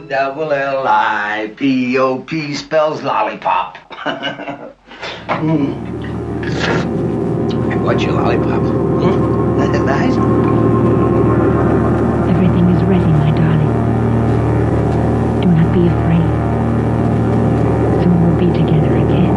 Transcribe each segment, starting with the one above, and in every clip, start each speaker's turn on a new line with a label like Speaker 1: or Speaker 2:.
Speaker 1: Lollipop spells lollipop. What's your lollipop? Nice?
Speaker 2: Everything is ready, my darling. Do not be afraid. Soon we'll be together again.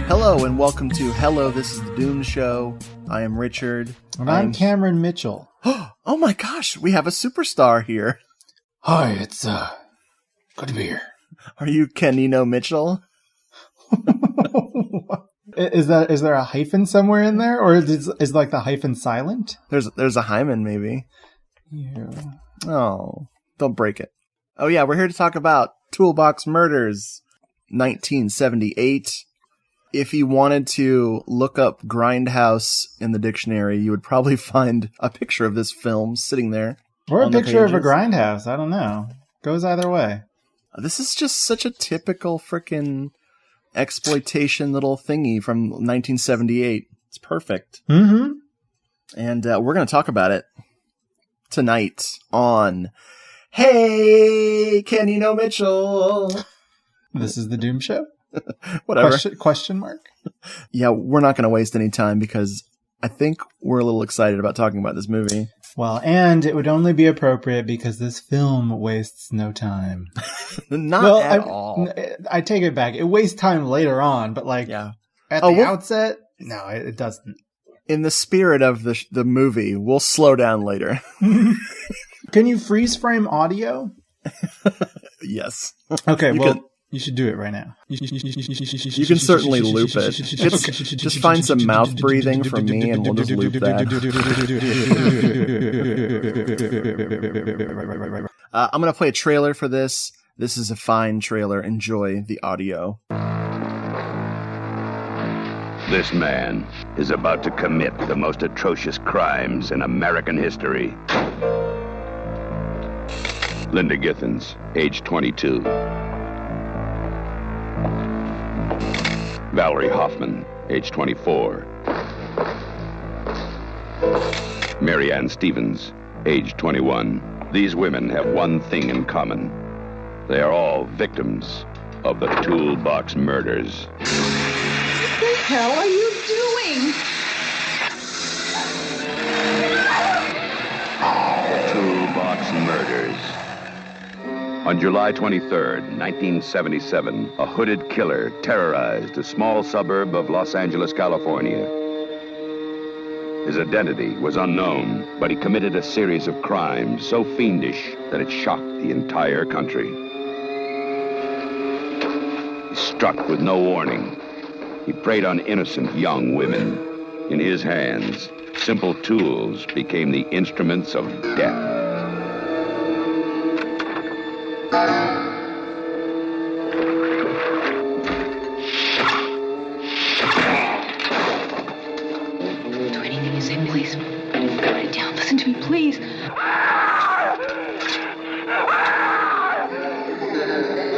Speaker 3: Hello and welcome to Hello, This is the Doom Show. I am Richard.
Speaker 4: And I'm Cameron Mitchell.
Speaker 3: Oh my gosh, we have a superstar here.
Speaker 4: Hi, it's good to be here.
Speaker 3: Are you Kenino Mitchell?
Speaker 4: Is there a hyphen somewhere in there, or is like the hyphen silent?
Speaker 3: There's a hymen maybe.
Speaker 4: Yeah.
Speaker 3: Oh, don't break it. Oh yeah, we're here to talk about Toolbox Murders, 1978. If you wanted to look up Grindhouse in the dictionary, you would probably find a picture of this film sitting there.
Speaker 4: Or a picture of a grindhouse. I don't know. Goes either way.
Speaker 3: This is just such a typical frickin' exploitation little thingy from 1978. It's perfect.
Speaker 4: Mm-hmm.
Speaker 3: And we're going to talk about it tonight on Hey, Kenino Mitchell.
Speaker 4: This is the Doom Show?
Speaker 3: Whatever.
Speaker 4: Question mark?
Speaker 3: Yeah, we're not going to waste any time because I think we're a little excited about talking about this movie.
Speaker 4: Well, and it would only be appropriate because this film wastes no time.
Speaker 3: Not at all.
Speaker 4: I take it back. It wastes time later on, but at the outset, no, it doesn't.
Speaker 3: In the spirit of the movie, we'll slow down later.
Speaker 4: Can you freeze frame audio?
Speaker 3: Yes.
Speaker 4: Okay, you should do it right now.
Speaker 3: You can certainly loop it. Just find some mouth breathing from me and we'll just loop that. I'm going to play a trailer for this. This is a fine trailer. Enjoy the audio.
Speaker 5: This man is about to commit the most atrocious crimes in American history. Linda Githens, age 22. Valerie Hoffman, age 24. Mary Ann Stevens, age 21. These women have one thing in common. They are all victims of the Toolbox Murders.
Speaker 6: What the hell are you doing?
Speaker 5: Toolbox Murders. On July 23rd, 1977, a hooded killer terrorized a small suburb of Los Angeles, California. His identity was unknown, but he committed a series of crimes so fiendish that it shocked the entire country. He struck with no warning. He preyed on innocent young women. In his hands, simple tools became the instruments of death.
Speaker 6: Do anything you say, please. Put it down. Listen to me, please.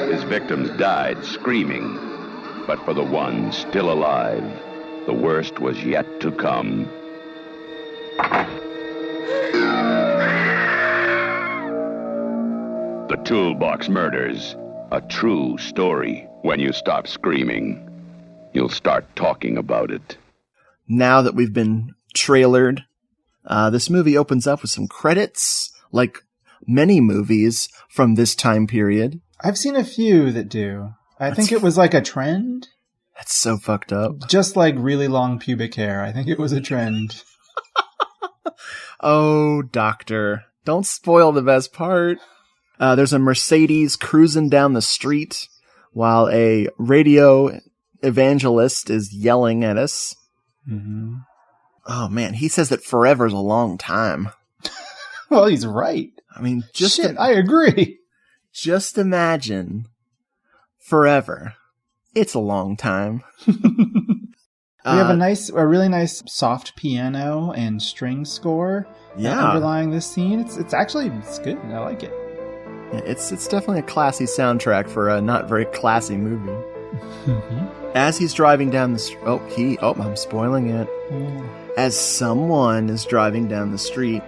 Speaker 5: His victims died screaming, but for the one still alive, the worst was yet to come. The Toolbox Murders, a true story. When you stop screaming, you'll start talking about it.
Speaker 3: Now that we've been trailered, this movie opens up with some credits, like many movies from this time period.
Speaker 4: I've seen a few that do. I think it was like a trend.
Speaker 3: That's so fucked up.
Speaker 4: Just like really long pubic hair. I think it was a trend.
Speaker 3: Oh, doctor. Don't spoil the best part. There's a Mercedes cruising down the street while a radio evangelist is yelling at us.
Speaker 4: Mm-hmm.
Speaker 3: Oh, man. He says that forever's a long time.
Speaker 4: Well, he's right.
Speaker 3: I mean,
Speaker 4: I agree.
Speaker 3: Just imagine forever. It's a long time.
Speaker 4: We have a really nice soft piano and string score underlying this scene. It's good. I like it.
Speaker 3: Yeah, it's definitely a classy soundtrack for a not very classy movie. As he's driving down the street, I'm spoiling it. As someone is driving down the street,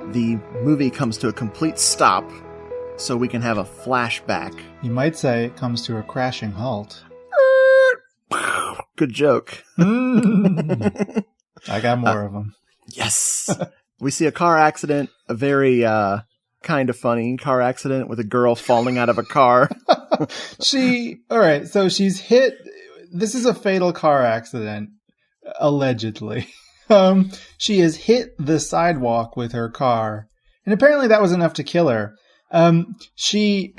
Speaker 3: the movie comes to a complete stop, so we can have a flashback.
Speaker 4: You might say it comes to a crashing halt.
Speaker 3: Good joke.
Speaker 4: I got more of them.
Speaker 3: Yes. We see a car accident, a very kind of funny car accident with a girl falling out of a car.
Speaker 4: So she's hit. This is a fatal car accident, allegedly. She has hit the sidewalk with her car, and apparently that was enough to kill her. She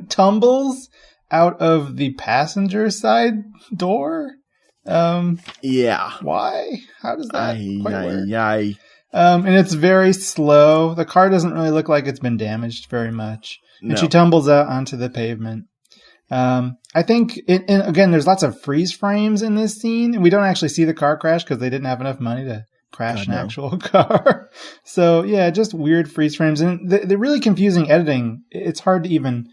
Speaker 4: tumbles out of the passenger side door.
Speaker 3: Yeah.
Speaker 4: Why? How does that work?
Speaker 3: Yeah.
Speaker 4: And it's very slow. The car doesn't really look like it's been damaged very much. And
Speaker 3: No.
Speaker 4: she tumbles out onto the pavement. I think, again, there's lots of freeze frames in this scene. And we don't actually see the car crash because they didn't have enough money to crash an actual car. So, yeah, just weird freeze frames. And the really confusing editing, it's hard to even,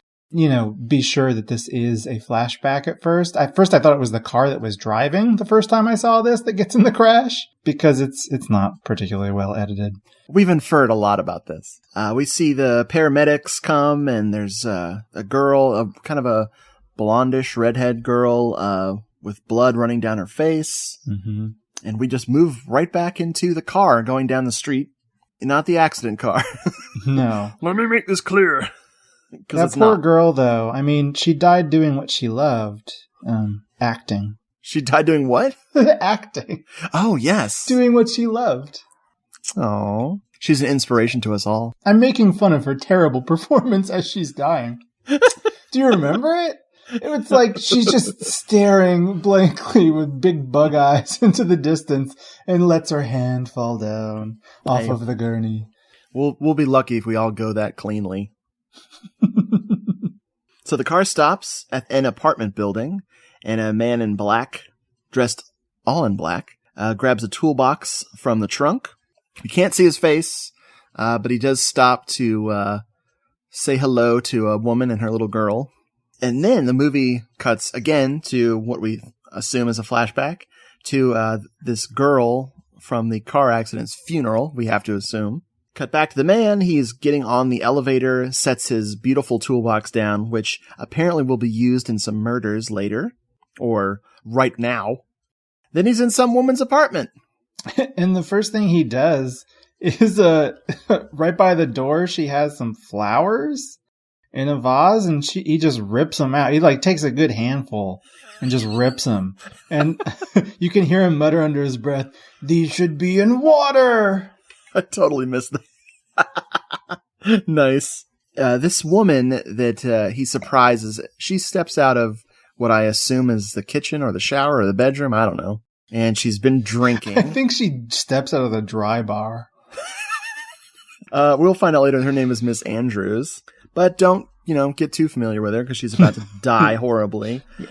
Speaker 4: be sure that this is a flashback at first. At first, I thought it was the car that was driving the first time I saw this that gets in the crash, because it's not particularly well edited.
Speaker 3: We've inferred a lot about this. We see the paramedics come, and there's a girl, kind of a blondish redhead girl with blood running down her face.
Speaker 4: Mm-hmm.
Speaker 3: And we just move right back into the car going down the street. Not the accident car.
Speaker 4: No.
Speaker 3: Let me make this clear.
Speaker 4: That poor girl, though. I mean, she died doing what she loved. Acting.
Speaker 3: She died doing what?
Speaker 4: Acting.
Speaker 3: Oh, yes.
Speaker 4: Doing what she loved.
Speaker 3: Oh, she's an inspiration to us all.
Speaker 4: I'm making fun of her terrible performance as she's dying. Do you remember it? It's like she's just staring blankly with big bug eyes into the distance and lets her hand fall down off of the gurney.
Speaker 3: We'll be lucky if we all go that cleanly. So the car stops at an apartment building, and a man in black, dressed all in black, grabs a toolbox from the trunk. You can't see his face, but he does stop to say hello to a woman and her little girl. And then the movie cuts again to what we assume is a flashback to this girl from the car accident's funeral, we have to assume. Cut back to the man. He's getting on the elevator, sets his beautiful toolbox down, which apparently will be used in some murders later, or right now. Then he's in some woman's apartment.
Speaker 4: And the first thing he does is right by the door, she has some flowers in a vase, and he just rips them out. He takes a good handful and just rips them. And you can hear him mutter under his breath, "These should be in water."
Speaker 3: I totally missed that. Nice. This woman that he surprises, she steps out of what I assume is the kitchen or the shower or the bedroom. I don't know. And she's been drinking.
Speaker 4: I think she steps out of the dry bar.
Speaker 3: We'll find out later her name is Miss Andrews. But don't, get too familiar with her because she's about to die horribly.
Speaker 4: Yes.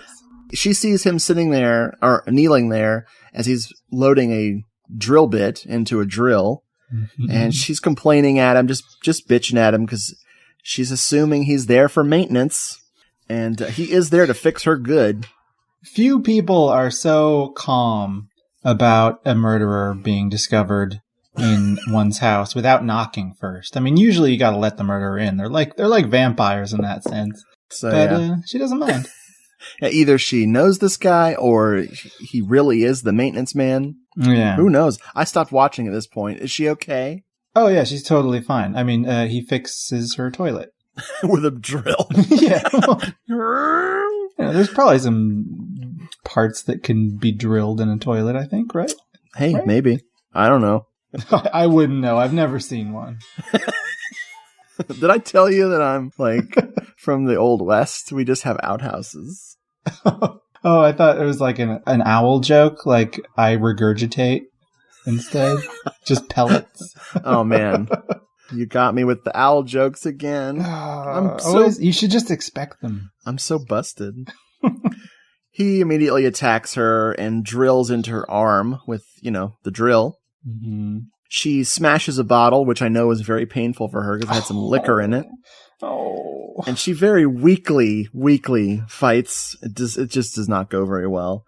Speaker 3: She sees him sitting there, or kneeling there, as he's loading a drill bit into a drill. Mm-hmm. And she's complaining at him, just bitching at him because she's assuming he's there for maintenance. And he is there to fix her good.
Speaker 4: Few people are so calm about a murderer being discovered in one's house without knocking first. I mean, usually you got to let the murderer in. They're like vampires in that sense. But she doesn't mind.
Speaker 3: Either she knows this guy or he really is the maintenance man.
Speaker 4: Yeah.
Speaker 3: Who knows? I stopped watching at this point. Is she okay?
Speaker 4: Oh, yeah, she's totally fine. I mean, he fixes her toilet.
Speaker 3: With a drill.
Speaker 4: Yeah. There's probably some parts that can be drilled in a toilet, I think, right?
Speaker 3: Hey,
Speaker 4: right?
Speaker 3: Maybe. I don't know.
Speaker 4: I wouldn't know. I've never seen one.
Speaker 3: Did I tell you that I'm from the Old West? We just have outhouses.
Speaker 4: Oh, I thought it was like an owl joke, like I regurgitate instead. Just pellets.
Speaker 3: Oh, man. You got me with the owl jokes again.
Speaker 4: You should just expect them.
Speaker 3: I'm so busted. He immediately attacks her and drills into her arm with, the drill.
Speaker 4: Mm-hmm.
Speaker 3: She smashes a bottle, which I know was very painful for her because it had some liquor in it.
Speaker 4: Oh.
Speaker 3: And she very weakly fights. It just does not go very well.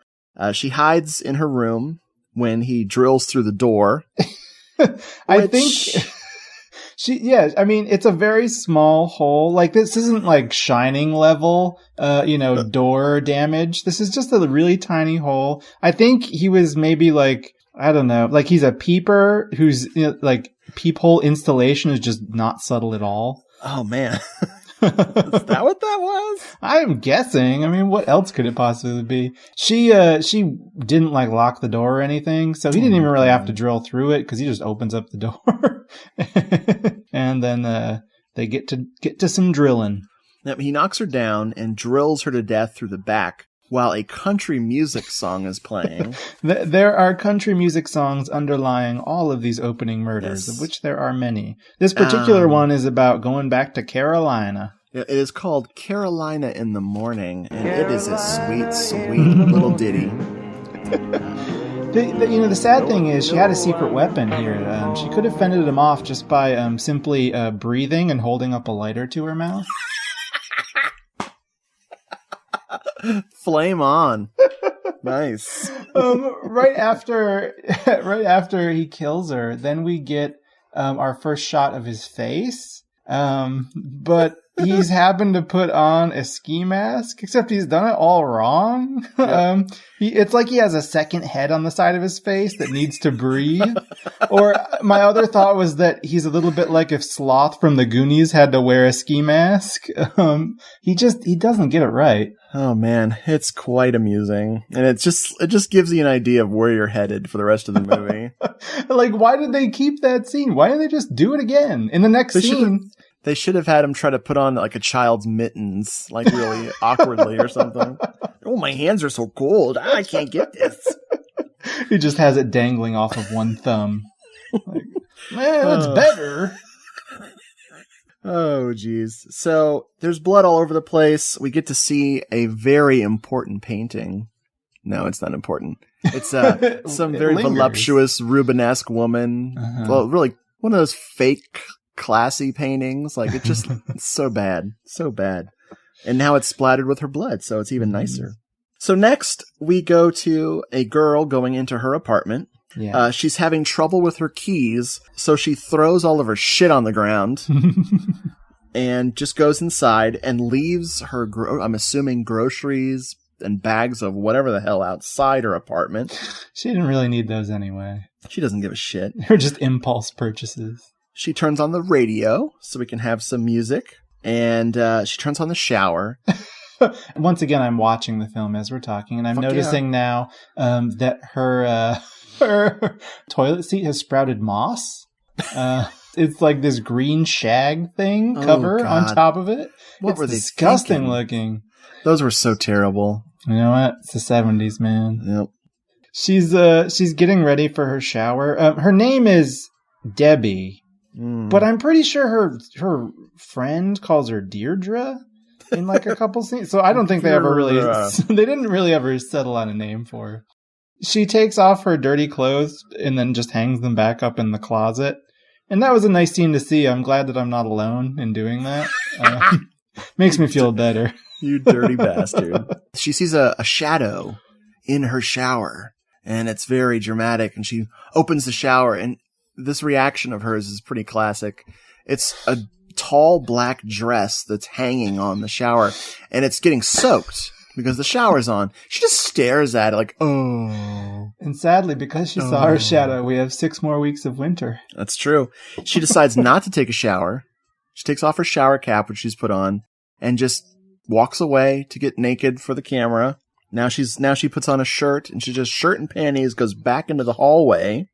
Speaker 3: She hides in her room when he drills through the door.
Speaker 4: I think I mean, it's a very small hole. Like, this isn't like Shining level, door damage. This is just a really tiny hole. I think he was maybe like, I don't know, like he's a peeper whose like peephole installation is just not subtle at all.
Speaker 3: Oh man. Is that what that was?
Speaker 4: I'm guessing. I mean, what else could it possibly be? She didn't like lock the door or anything, so he didn't even really have to drill through it because he just opens up the door, and then they get to some drilling.
Speaker 3: Yep, he knocks her down and drills her to death through the back while a country music song is playing.
Speaker 4: There are country music songs underlying all of these opening murders,
Speaker 3: Yes.
Speaker 4: of which there are many. This particular one is about going back to Carolina.
Speaker 3: It is called Carolina in the Morning, and it is a sweet, sweet little ditty.
Speaker 4: The sad thing is she had a secret weapon here. She could have fended him off just by simply breathing and holding up a lighter to her mouth.
Speaker 3: Flame on. Nice.
Speaker 4: Right after he kills her, then we get our first shot of his face. But he's happened to put on a ski mask, except he's done it all wrong. Yep. It's like he has a second head on the side of his face that needs to breathe. Or my other thought was that he's a little bit like if Sloth from the Goonies had to wear a ski mask. He doesn't get it right.
Speaker 3: Oh man, it's quite amusing. And it just gives you an idea of where you're headed for the rest of the movie.
Speaker 4: Like, why did they keep that scene? Why didn't they just do it again in the next scene?
Speaker 3: They should have had him try to put on like a child's mittens, like really awkwardly or something. Oh, my hands are so cold. I can't get this.
Speaker 4: He just has it dangling off of one thumb. Like, man, that's better.
Speaker 3: Oh, geez. So there's blood all over the place. We get to see a very important painting. No, it's not important. It's some very voluptuous Rubenesque woman. Uh-huh. Well, really one of those fake classy paintings. Like, it's just it's so bad. So bad. And now it's splattered with her blood, so it's even nicer. So next, we go to a girl going into her apartment. Yeah. She's having trouble with her keys, so she throws all of her shit on the ground and just goes inside and leaves her, I'm assuming, groceries and bags of whatever the hell outside her apartment.
Speaker 4: She didn't really need those anyway.
Speaker 3: She doesn't give a shit.
Speaker 4: They're just impulse purchases.
Speaker 3: She turns on the radio so we can have some music, and she turns on the shower.
Speaker 4: Once again, I'm watching the film as we're talking, and I'm noticing now that her toilet seat has sprouted moss. It's like this green shag thing cover on top of it. It's disgusting looking.
Speaker 3: Those were so terrible.
Speaker 4: You know what? It's the 70s, man.
Speaker 3: Yep.
Speaker 4: She's getting ready for her shower. Her name is Debbie, but I'm pretty sure her friend calls her Deirdre in like a couple scenes. So I don't think they didn't really ever settle on a name for her. She takes off her dirty clothes and then just hangs them back up in the closet. And that was a nice scene to see. I'm glad that I'm not alone in doing that. Makes me feel better.
Speaker 3: You dirty bastard. She sees a shadow in her shower, and it's very dramatic. And she opens the shower, and this reaction of hers is pretty classic. It's a tall black dress that's hanging on the shower, and it's getting soaked because the shower's on. She just stares at it like, oh.
Speaker 4: And sadly, because she saw her shadow, we have 6 more weeks of winter.
Speaker 3: That's true. She decides not to take a shower. She takes off her shower cap, which she's put on, and just walks away to get naked for the camera. Now she puts on a shirt, and she just shirt and panties goes back into the hallway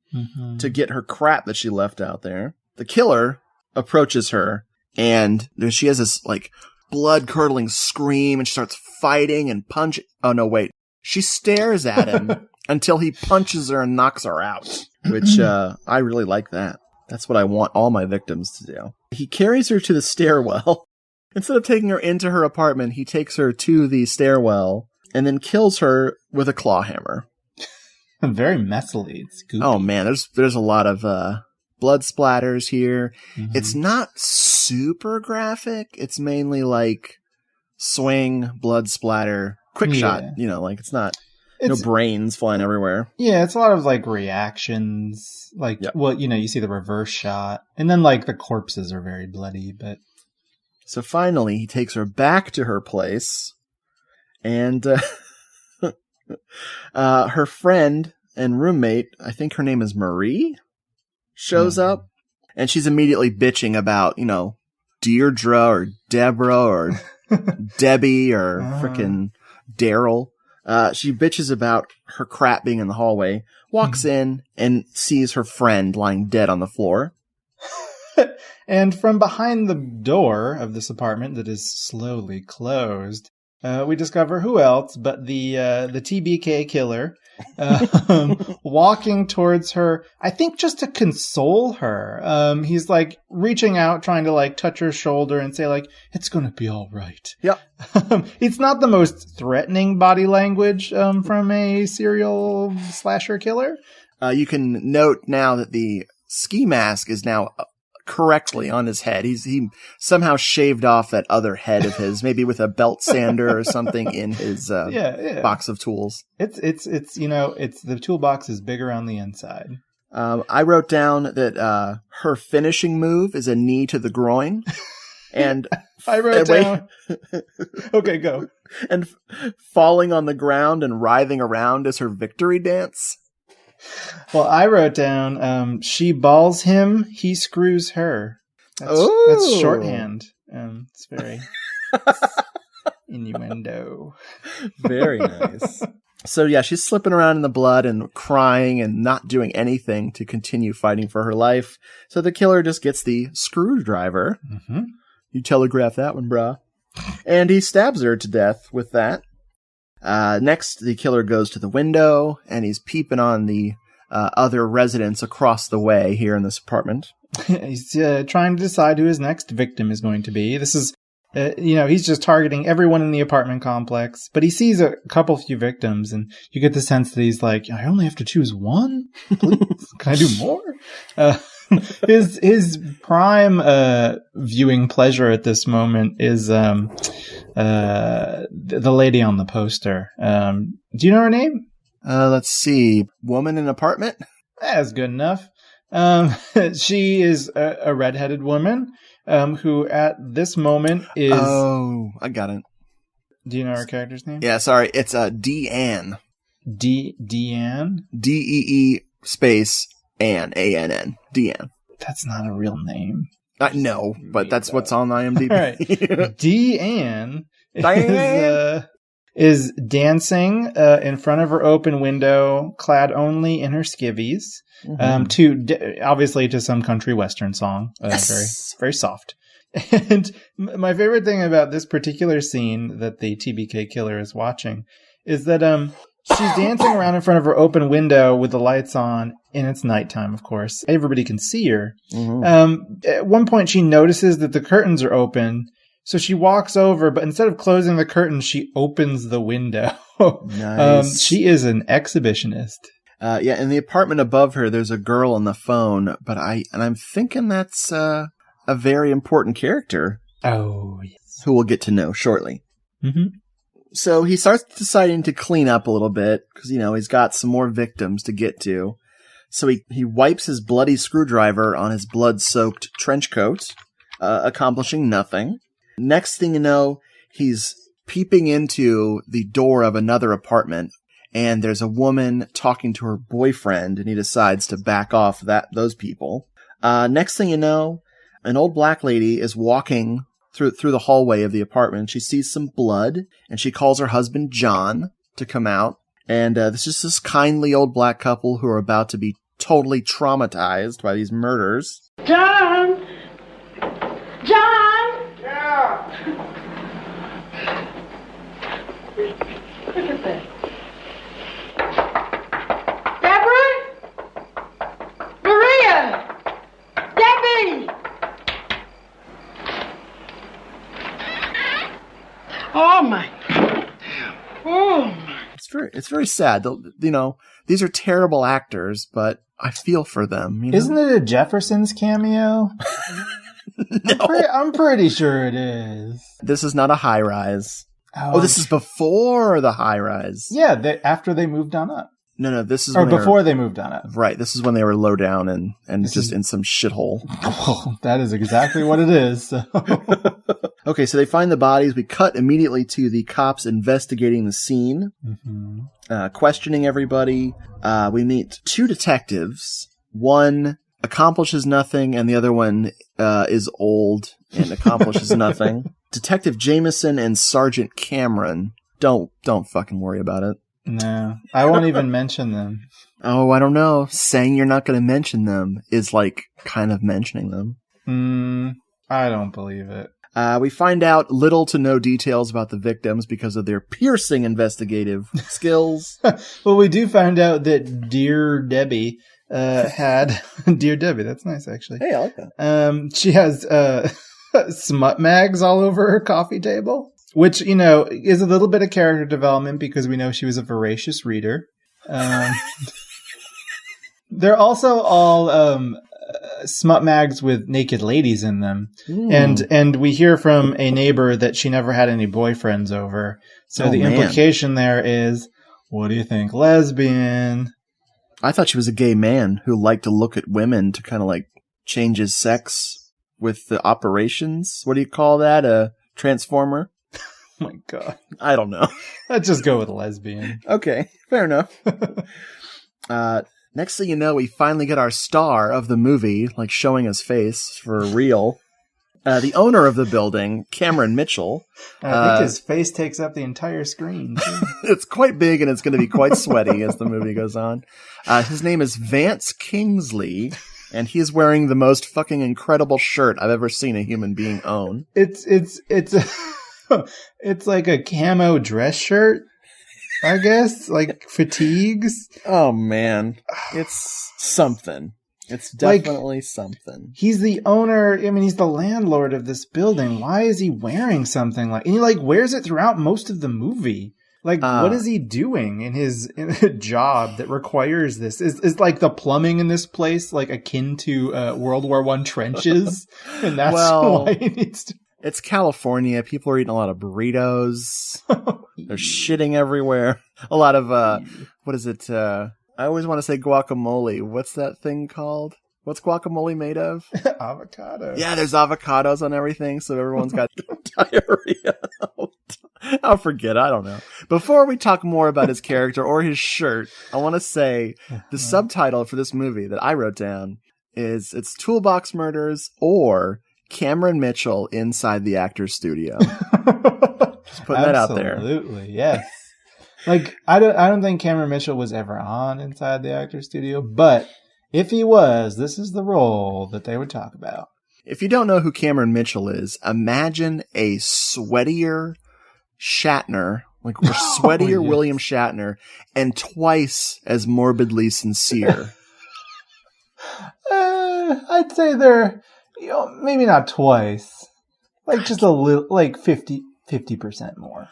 Speaker 3: to get her crap that she left out there. The killer approaches her, and she has this like blood-curdling scream, and she starts fighting and punching. Oh no, wait! She stares at him until he punches her and knocks her out, which I really like that. That's what I want all my victims to do. He carries her to the stairwell. Instead of taking her into her apartment, he takes her to the stairwell and then kills her with a claw hammer.
Speaker 4: Very messily. It's goopy.
Speaker 3: Oh man, there's a lot of blood splatters here.
Speaker 4: Mhm.
Speaker 3: It's not super graphic. It's mainly like swing, blood splatter, quick shot. Like it's not no brains flying everywhere.
Speaker 4: Yeah, it's a lot of like reactions. Like, you see the reverse shot. And then like the corpses are very bloody, but.
Speaker 3: So finally, he takes her back to her place, and her friend and roommate, I think her name is Marie, shows up, and she's immediately bitching about, Deirdre or Deborah or Debbie or frickin' Daryl. She bitches about her crap being in the hallway, walks in, and sees her friend lying dead on the floor.
Speaker 4: And from behind the door of this apartment that is slowly closed, we discover who else but the TBK killer walking towards her, I think just to console her. He's like reaching out, trying to like touch her shoulder and say like, it's going to be all right.
Speaker 3: Yep.
Speaker 4: It's not the most threatening body language from a serial slasher killer.
Speaker 3: You can note now that the ski mask is now correctly on his head. He somehow shaved off that other head of his, maybe with a belt sander or something in his box of tools.
Speaker 4: It's the toolbox is bigger on the inside.
Speaker 3: I wrote down that her finishing move is a knee to the groin, and
Speaker 4: I wrote down. Okay, go.
Speaker 3: And falling on the ground and writhing around is her victory dance.
Speaker 4: Well, I wrote down, she balls him, he screws her. That's shorthand. It's very innuendo.
Speaker 3: Very nice. So yeah, she's slipping around in the blood and crying and not doing anything to continue fighting for her life. So the killer just gets the screwdriver.
Speaker 4: Mm-hmm.
Speaker 3: You telegraph that one, brah. And he stabs her to death with that. Next, the killer goes to the window, and he's peeping on the other residents across the way here in this apartment.
Speaker 4: He's trying to decide who his next victim is going to be. This is, he's just targeting everyone in the apartment complex, but he sees a few victims, and you get the sense that he's like, I only have to choose one? Please? Can I do more? His prime viewing pleasure at this moment is the lady on the poster. Do you know her name?
Speaker 3: Let's see. Woman in apartment?
Speaker 4: That's good enough. She is a redheaded woman who at this moment is...
Speaker 3: Oh, I got it.
Speaker 4: Do you know her character's name?
Speaker 3: Yeah, sorry. It's Deanne.
Speaker 4: Deanne?
Speaker 3: D-E-E space Ann. A-N-N. Deanne.
Speaker 4: That's not a real name.
Speaker 3: No, but that's what's on IMDb.
Speaker 4: All right. Deanne is dancing in front of her open window, clad only in her skivvies, obviously to some country western song.
Speaker 3: Yes.
Speaker 4: Very, very soft. And my favorite thing about this particular scene that the TBK killer is watching is that she's dancing around in front of her open window with the lights on, and it's nighttime, of course. Everybody can see her. Mm-hmm. At one point, she notices that the curtains are open, so she walks over, but instead of closing the curtains, she opens the window.
Speaker 3: Nice.
Speaker 4: She is an exhibitionist.
Speaker 3: Yeah, in the apartment above her, there's a girl on the phone, but I'm thinking that's a very important character.
Speaker 4: Oh, yes.
Speaker 3: Who we'll get to know shortly.
Speaker 4: Mm-hmm.
Speaker 3: So he starts deciding to clean up a little bit because, he's got some more victims to get to. So he wipes his bloody screwdriver on his blood-soaked trench coat, accomplishing nothing. Next thing you know, he's peeping into the door of another apartment, and there's a woman talking to her boyfriend, and he decides to back off those people. Next thing you know, an old black lady is walking through the hallway of the apartment. She sees some blood, and she calls her husband John to come out. And this is this kindly old black couple who are about to be totally traumatized by these murders.
Speaker 7: John! John!
Speaker 1: Yeah.
Speaker 7: Look at that. Deborah? Maria! Debbie! Oh my! Oh my!
Speaker 3: It's very sad. These are terrible actors, but I feel for them. You know?
Speaker 4: Isn't it a Jefferson's cameo?
Speaker 3: No.
Speaker 4: I'm pretty sure it is.
Speaker 3: This is not a high rise. Oh, this is before the high rise.
Speaker 4: Yeah, after they moved on up.
Speaker 3: No, this is
Speaker 4: before they moved on up.
Speaker 3: Right, this is when they were low down and just in some shithole.
Speaker 4: Oh, that is exactly what it is. So.
Speaker 3: Okay, so they find the bodies. We cut immediately to the cops investigating the scene, questioning everybody. We meet two detectives. One accomplishes nothing, and the other one is old and accomplishes nothing. Detective Jameson and Sergeant Cameron. Don't fucking worry about it.
Speaker 4: No, I won't even mention them.
Speaker 3: Oh, I don't know. Saying you're not going to mention them is like kind of mentioning them.
Speaker 4: I don't believe it.
Speaker 3: We find out little to no details about the victims because of their piercing investigative skills.
Speaker 4: Well, we do find out that Dear Debbie had... Dear Debbie, that's nice, actually.
Speaker 3: Hey, I like that.
Speaker 4: She has smut mags all over her coffee table. Which, is a little bit of character development because we know she was a voracious reader. They're also all smut mags with naked ladies in them. And we hear from a neighbor that she never had any boyfriends over. So implication there is, what do you think, lesbian?
Speaker 3: I thought she was a gay man who liked to look at women to kind of like change his sex with the operations. What do you call that? A transformer?
Speaker 4: Oh my God.
Speaker 3: I don't know.
Speaker 4: Let's just go with lesbian.
Speaker 3: Okay, fair enough. Next thing you know, we finally get our star of the movie, like showing his face for real. The owner of the building, Cameron Mitchell.
Speaker 4: I think his face takes up the entire screen.
Speaker 3: It's quite big and it's going to be quite sweaty as the movie goes on. His name is Vance Kingsley. And he's wearing the most fucking incredible shirt I've ever seen a human being own.
Speaker 4: It's like a camo dress shirt, I guess, like fatigues.
Speaker 3: Oh man, it's something. It's definitely something.
Speaker 4: He's the owner. I mean, he's the landlord of this building. Why is he wearing something and he wears it throughout most of the movie? What is he doing in a job that requires this? Is like the plumbing in this place akin to World War I trenches, and that's why he needs to.
Speaker 3: It's California. People are eating a lot of burritos. They're shitting everywhere. A lot of, what is it? I always want to say guacamole. What's that thing called? What's guacamole made of?
Speaker 4: Avocado.
Speaker 3: Yeah, there's avocados on everything, so everyone's got diarrhea. I'll forget. I don't know. Before we talk more about his character or his shirt, I want to say the subtitle for this movie that I wrote down is it's Toolbox Murders or Cameron Mitchell inside the actor's studio. Just putting that out there.
Speaker 4: Absolutely, yes. I don't think Cameron Mitchell was ever on Inside the Actor's Studio, but if he was, this is the role that they would talk about.
Speaker 3: If you don't know who Cameron Mitchell is, imagine a sweatier Shatner, sweatier William Shatner, and twice as morbidly sincere.
Speaker 4: I'd say they're... maybe not twice. Just a little, 50% more.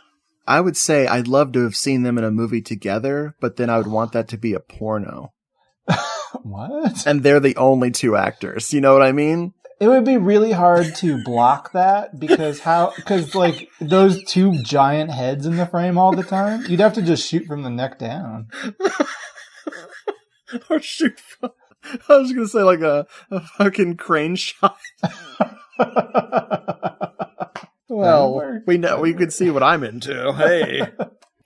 Speaker 3: I would say I'd love to have seen them in a movie together, but then I would want that to be a porno.
Speaker 4: What?
Speaker 3: And they're the only two actors. You know what I mean?
Speaker 4: It would be really hard to block that because those two giant heads in the frame all the time, you'd have to just shoot from the neck down.
Speaker 3: Or shoot from... I was going to say a fucking crane shot. Well, we could see what I'm into. Hey.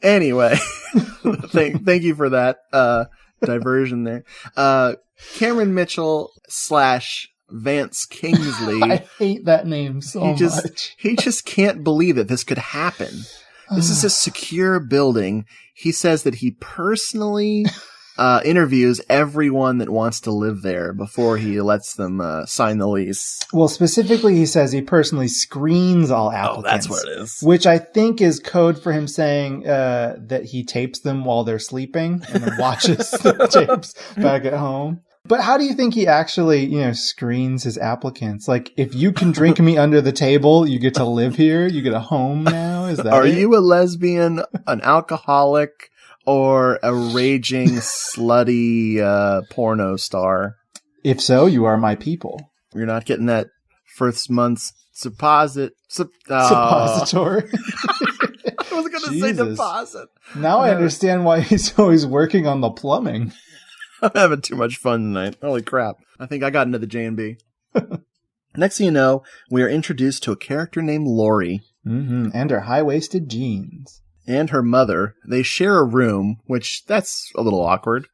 Speaker 3: Anyway, thank you for that diversion there. Cameron Mitchell / Vance Kingsley.
Speaker 4: I hate that name so much.
Speaker 3: He just can't believe that this could happen. This is a secure building. He says that he personally interviews everyone that wants to live there before he lets them sign the lease.
Speaker 4: Well, specifically, he says he personally screens all applicants.
Speaker 3: Oh, that's what it is.
Speaker 4: Which I think is code for him saying that he tapes them while they're sleeping and then watches the tapes back at home. But how do you think he actually, screens his applicants? If you can drink me under the table, you get to live here. You get a home now. Is that?
Speaker 3: Are you a lesbian, an alcoholic, or a raging, slutty porno star.
Speaker 4: If so, you are my people.
Speaker 3: You're not getting that first month's suppository. I wasn't going to say deposit.
Speaker 4: Now I understand why he's always working on the plumbing.
Speaker 3: I'm having too much fun tonight. Holy crap. I think I got into the J&B. Next thing you know, we are introduced to a character named Lori.
Speaker 4: Mm-hmm. And her high-waisted jeans.
Speaker 3: And her mother. They share a room, which that's a little awkward.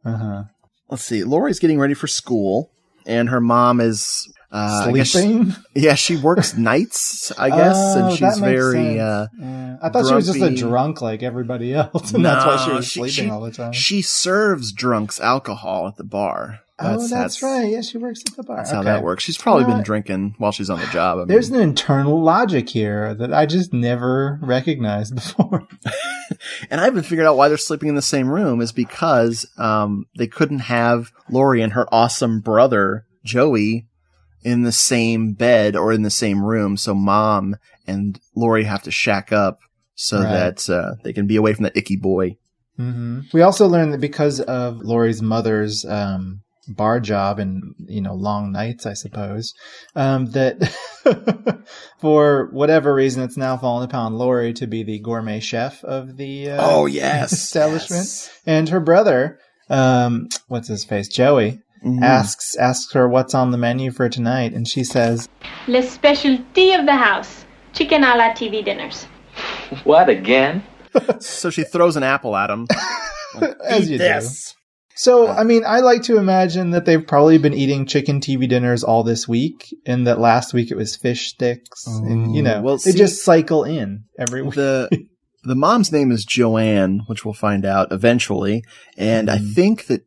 Speaker 4: Uh-huh.
Speaker 3: Let's see. Lori's getting ready for school, and her mom is...
Speaker 4: sleeping?
Speaker 3: She works nights, I guess, and she's very...
Speaker 4: I thought she was just a drunk like everybody else, and that's why she was sleeping all the time.
Speaker 3: She serves drunks alcohol at the bar.
Speaker 4: That's right. Yeah, she works at the bar.
Speaker 3: That's how that works. She's probably been drinking while she's on the job.
Speaker 4: There's an internal logic here that I just never recognized before.
Speaker 3: And I haven't figured out why they're sleeping in the same room is because they couldn't have Lori and her awesome brother, Joey, in the same bed or in the same room. So Mom and Lori have to shack up so that they can be away from that icky boy.
Speaker 4: Mm-hmm. We also learned that because of Lori's mother's bar job and, long nights, I suppose, that for whatever reason, it's now fallen upon Lori to be the gourmet chef of the establishment. Yes. And her brother, what's his face, Joey, asks her what's on the menu for tonight, and she says,
Speaker 8: "Le specialty of the house, chicken a la TV dinners."
Speaker 1: What, again?
Speaker 3: So she throws an apple at him.
Speaker 4: As you do. So, I like to imagine that they've probably been eating chicken TV dinners all this week, and that last week it was fish sticks, and, they just cycle in every week.
Speaker 3: The mom's name is Joanne, which we'll find out eventually, and I think that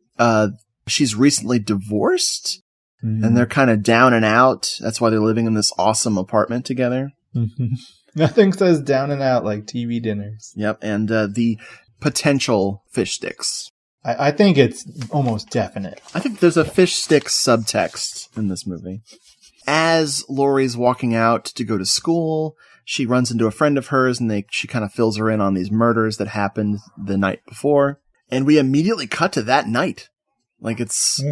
Speaker 3: she's recently divorced, and they're kind of down and out. That's why they're living in this awesome apartment together.
Speaker 4: Mm-hmm. Nothing says down and out like TV dinners.
Speaker 3: Yep, and the potential fish sticks.
Speaker 4: I think it's almost definite.
Speaker 3: I think there's a fish stick subtext in this movie. As Lori's walking out to go to school, she runs into a friend of hers, and she kind of fills her in on these murders that happened the night before. And we immediately cut to that night. Like it's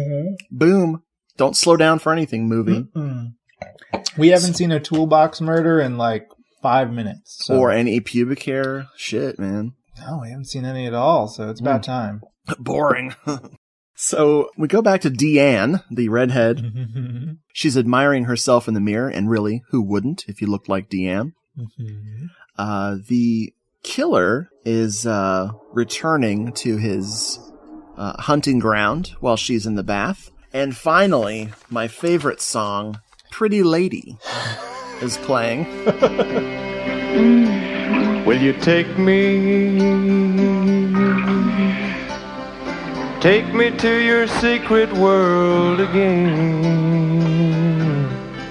Speaker 3: boom. Don't slow down for anything, movie.
Speaker 4: Mm-mm. We haven't seen a toolbox murder in like 5 minutes. So.
Speaker 3: Or any pubic hair. Shit, man.
Speaker 4: No, we haven't seen any at all, so it's about time.
Speaker 3: Boring. So we go back to Deanne, the redhead. She's admiring herself in the mirror, and really, who wouldn't if you looked like Deanne? The killer is returning to his hunting ground while she's in the bath. And finally, my favorite song, Pretty Lady, is playing.
Speaker 9: Will you take me to your secret world again?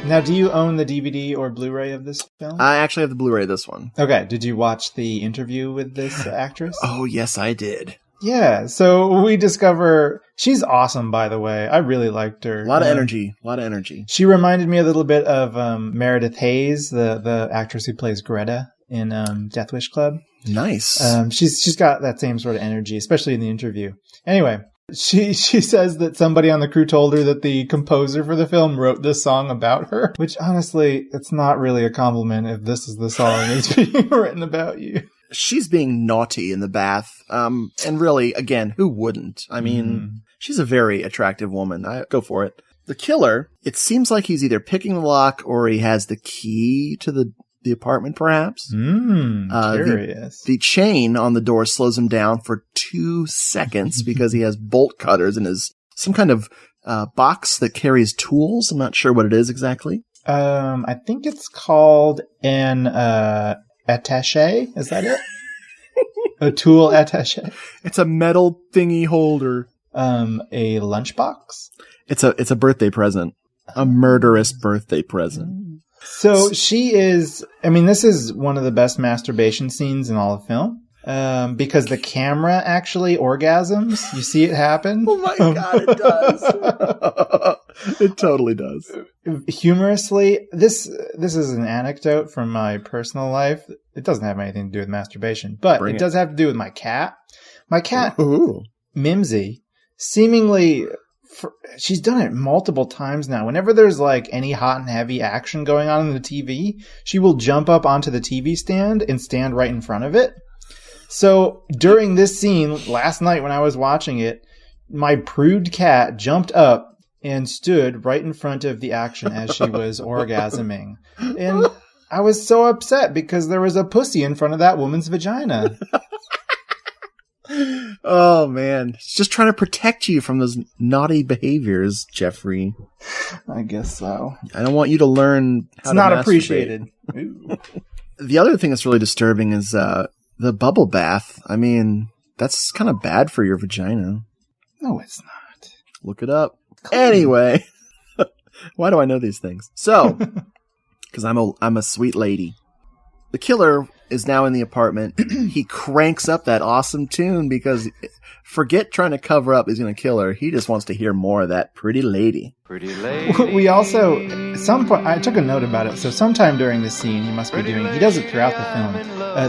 Speaker 4: Now, do you own the DVD or Blu-ray of this film?
Speaker 3: I actually have the Blu-ray of this one.
Speaker 4: Okay, did you watch the interview with this actress?
Speaker 3: Oh, yes, I did.
Speaker 4: Yeah, so we discover she's awesome, by the way. I really liked her.
Speaker 3: A lot of energy.
Speaker 4: She reminded me a little bit of Meredith Hayes, the actress who plays Greta in Death Wish Club.
Speaker 3: Nice.
Speaker 4: She's got that same sort of energy, especially in the interview. Anyway, she says that somebody on the crew told her that the composer for the film wrote this song about her, which honestly, it's not really a compliment if this is the song that's being written about you.
Speaker 3: She's being naughty in the bath. And really, again, who wouldn't? I mean, she's a very attractive woman. I go for it. The killer, it seems like he's either picking the lock or he has the key to the apartment, perhaps.
Speaker 4: Curious.
Speaker 3: The chain on the door slows him down for 2 seconds because he has bolt cutters in some kind of box that carries tools. I'm not sure what it is exactly.
Speaker 4: I think it's called an attaché. Is that it? A tool attaché.
Speaker 3: It's a metal thingy holder.
Speaker 4: A lunchbox.
Speaker 3: It's a birthday present. A murderous birthday present.
Speaker 4: So she is, this is one of the best masturbation scenes in all of film. Because the camera actually orgasms. You see it happen.
Speaker 3: Oh my God, it does. It totally does.
Speaker 4: Humorously, this is an anecdote from my personal life. It doesn't have anything to do with masturbation, but it does have to do with my cat. My cat, Mimsy, seemingly, she's done it multiple times now. Whenever there's like any hot and heavy action going on in the TV, she will jump up onto the TV stand and stand right in front of it. So during this scene, last night when I was watching it, my prude cat jumped up and stood right in front of the action as she was orgasming. And I was so upset because there was a pussy in front of that woman's vagina.
Speaker 3: Oh, man. She's just trying to protect you from those naughty behaviors, Jeffrey.
Speaker 4: I guess so.
Speaker 3: I don't want you to learn how to
Speaker 4: not
Speaker 3: masturbate.
Speaker 4: Appreciated.
Speaker 3: The other thing that's really disturbing is the bubble bath. I mean, that's kind of bad for your vagina.
Speaker 4: No, it's not.
Speaker 3: Look it up. Anyway, why do I know these things? So, because I'm a sweet lady. The killer is now in the apartment. He cranks up that awesome tune because forget trying to cover up he's going to kill her. He just wants to hear more of that pretty lady.
Speaker 9: Pretty lady.
Speaker 4: We also, at some point, I took a note about it. So sometime during the scene, he must be doing, he does it throughout the film.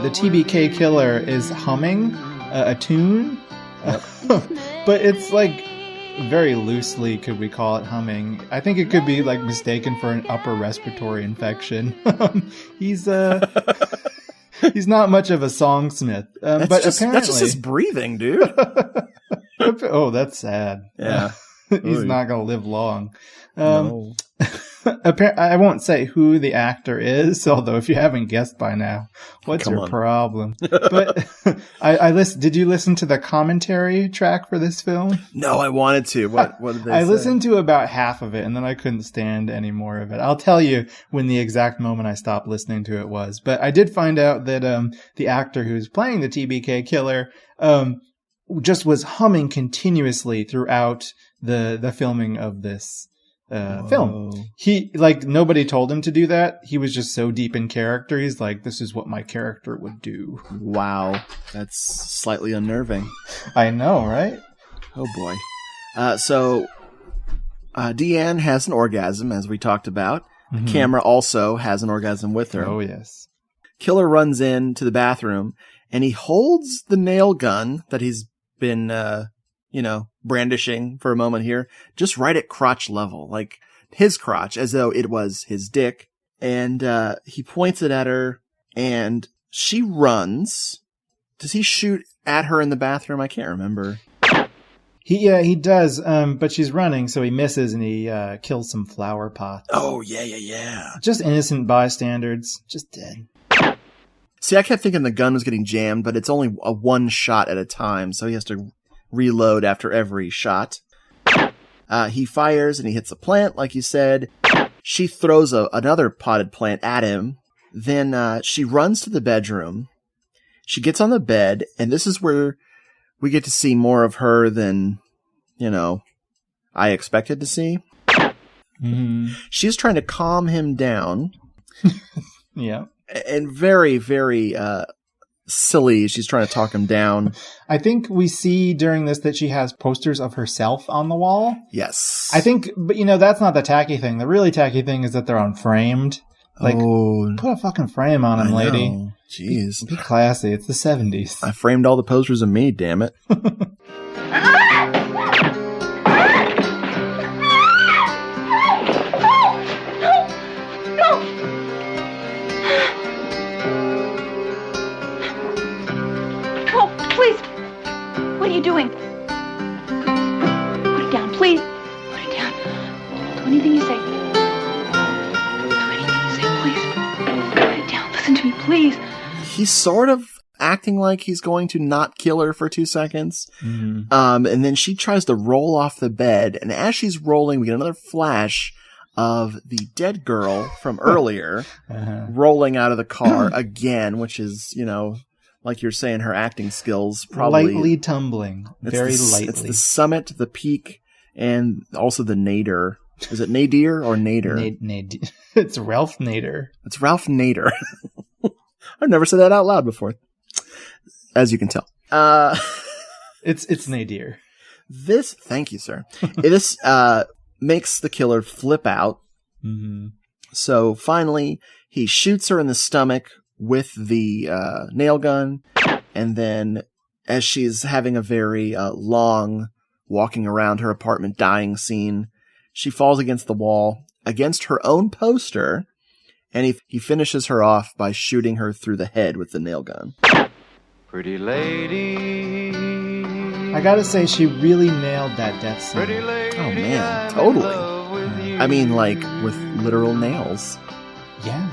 Speaker 4: The TBK killer is humming a tune, but it's like, very loosely could we call it humming. I think it could be like mistaken for an upper respiratory infection. He's not much of a songsmith. But
Speaker 3: that's
Speaker 4: apparently
Speaker 3: just his breathing, dude.
Speaker 4: Oh, that's sad.
Speaker 3: Yeah.
Speaker 4: He's not going to live long.
Speaker 3: No.
Speaker 4: I won't say who the actor is, although if you haven't guessed by now, what's your problem? But did you listen to the commentary track for this film?
Speaker 3: No, I wanted to. What did they say?
Speaker 4: I listened to about half of it, and then I couldn't stand any more of it. I'll tell you when the exact moment I stopped listening to it was. But I did find out that the actor who's playing the TBK killer just was humming continuously throughout the filming of this film. He, like, nobody told him to do that. He was just so deep in character. He's like, this is what my character would do.
Speaker 3: Wow. That's slightly unnerving.
Speaker 4: I know, right?
Speaker 3: Oh boy. So Deanne has an orgasm, as we talked about. Mm-hmm. The camera also has an orgasm with her.
Speaker 4: Oh, yes.
Speaker 3: Killer runs into the bathroom, and he holds the nail gun that he's been, brandishing for a moment here, just right at crotch level, like his crotch, as though it was his dick. And he points it at her, and she runs. Does he shoot at her in the bathroom? I can't remember.
Speaker 4: He does, but she's running, so he misses, and he kills some flower pots.
Speaker 3: Oh, yeah.
Speaker 4: Just innocent bystanders, just dead.
Speaker 3: See, I kept thinking the gun was getting jammed, but it's only a one shot at a time, so he has to reload after every shot. He fires and he hits a plant, like you said. She throws another potted plant at him. Then she runs to the bedroom. She gets on the bed, and this is where we get to see more of her than, I expected to see.
Speaker 4: Mm-hmm.
Speaker 3: She's trying to calm him down.
Speaker 4: Yeah.
Speaker 3: And very, very silly. She's trying to talk him down.
Speaker 4: I think we see during this that she has posters of herself on the wall.
Speaker 3: Yes.
Speaker 4: I think, but that's not the tacky thing. The really tacky thing is that they're unframed. Like, put a fucking frame on them, lady.
Speaker 3: Jeez.
Speaker 4: Be classy. It's the 70s.
Speaker 3: I framed all the posters of me, damn it.
Speaker 6: What are you doing? Put it down, please. Put it down. Don't do anything you say. Don't do anything you say, please. Put it down. Listen to me, please.
Speaker 3: He's sort of acting like he's going to not kill her for 2 seconds.
Speaker 4: Mm-hmm.
Speaker 3: And then she tries to roll off the bed. And as she's rolling, we get another flash of the dead girl from earlier rolling out of the car again, which is, like you're saying, her acting skills probably
Speaker 4: lightly tumbling, very lightly.
Speaker 3: It's the summit, the peak, and also the nadir. Is it nadir or nadir?
Speaker 4: It's Ralph Nader.
Speaker 3: It's Ralph Nader. I've never said that out loud before, as you can tell.
Speaker 4: It's nadir.
Speaker 3: Thank you, sir. makes the killer flip out.
Speaker 4: Mm-hmm.
Speaker 3: So finally, he shoots her in the stomach with the nail gun. And then as she's having a very long walking around her apartment dying scene, she falls against the wall, against her own poster, and he finishes her off by shooting her through the head with the nail gun.
Speaker 9: Pretty lady.
Speaker 4: I gotta say, she really nailed that death scene.
Speaker 9: Pretty lady.
Speaker 3: Oh man, totally. I mean, like, with literal nails.
Speaker 4: Yeah.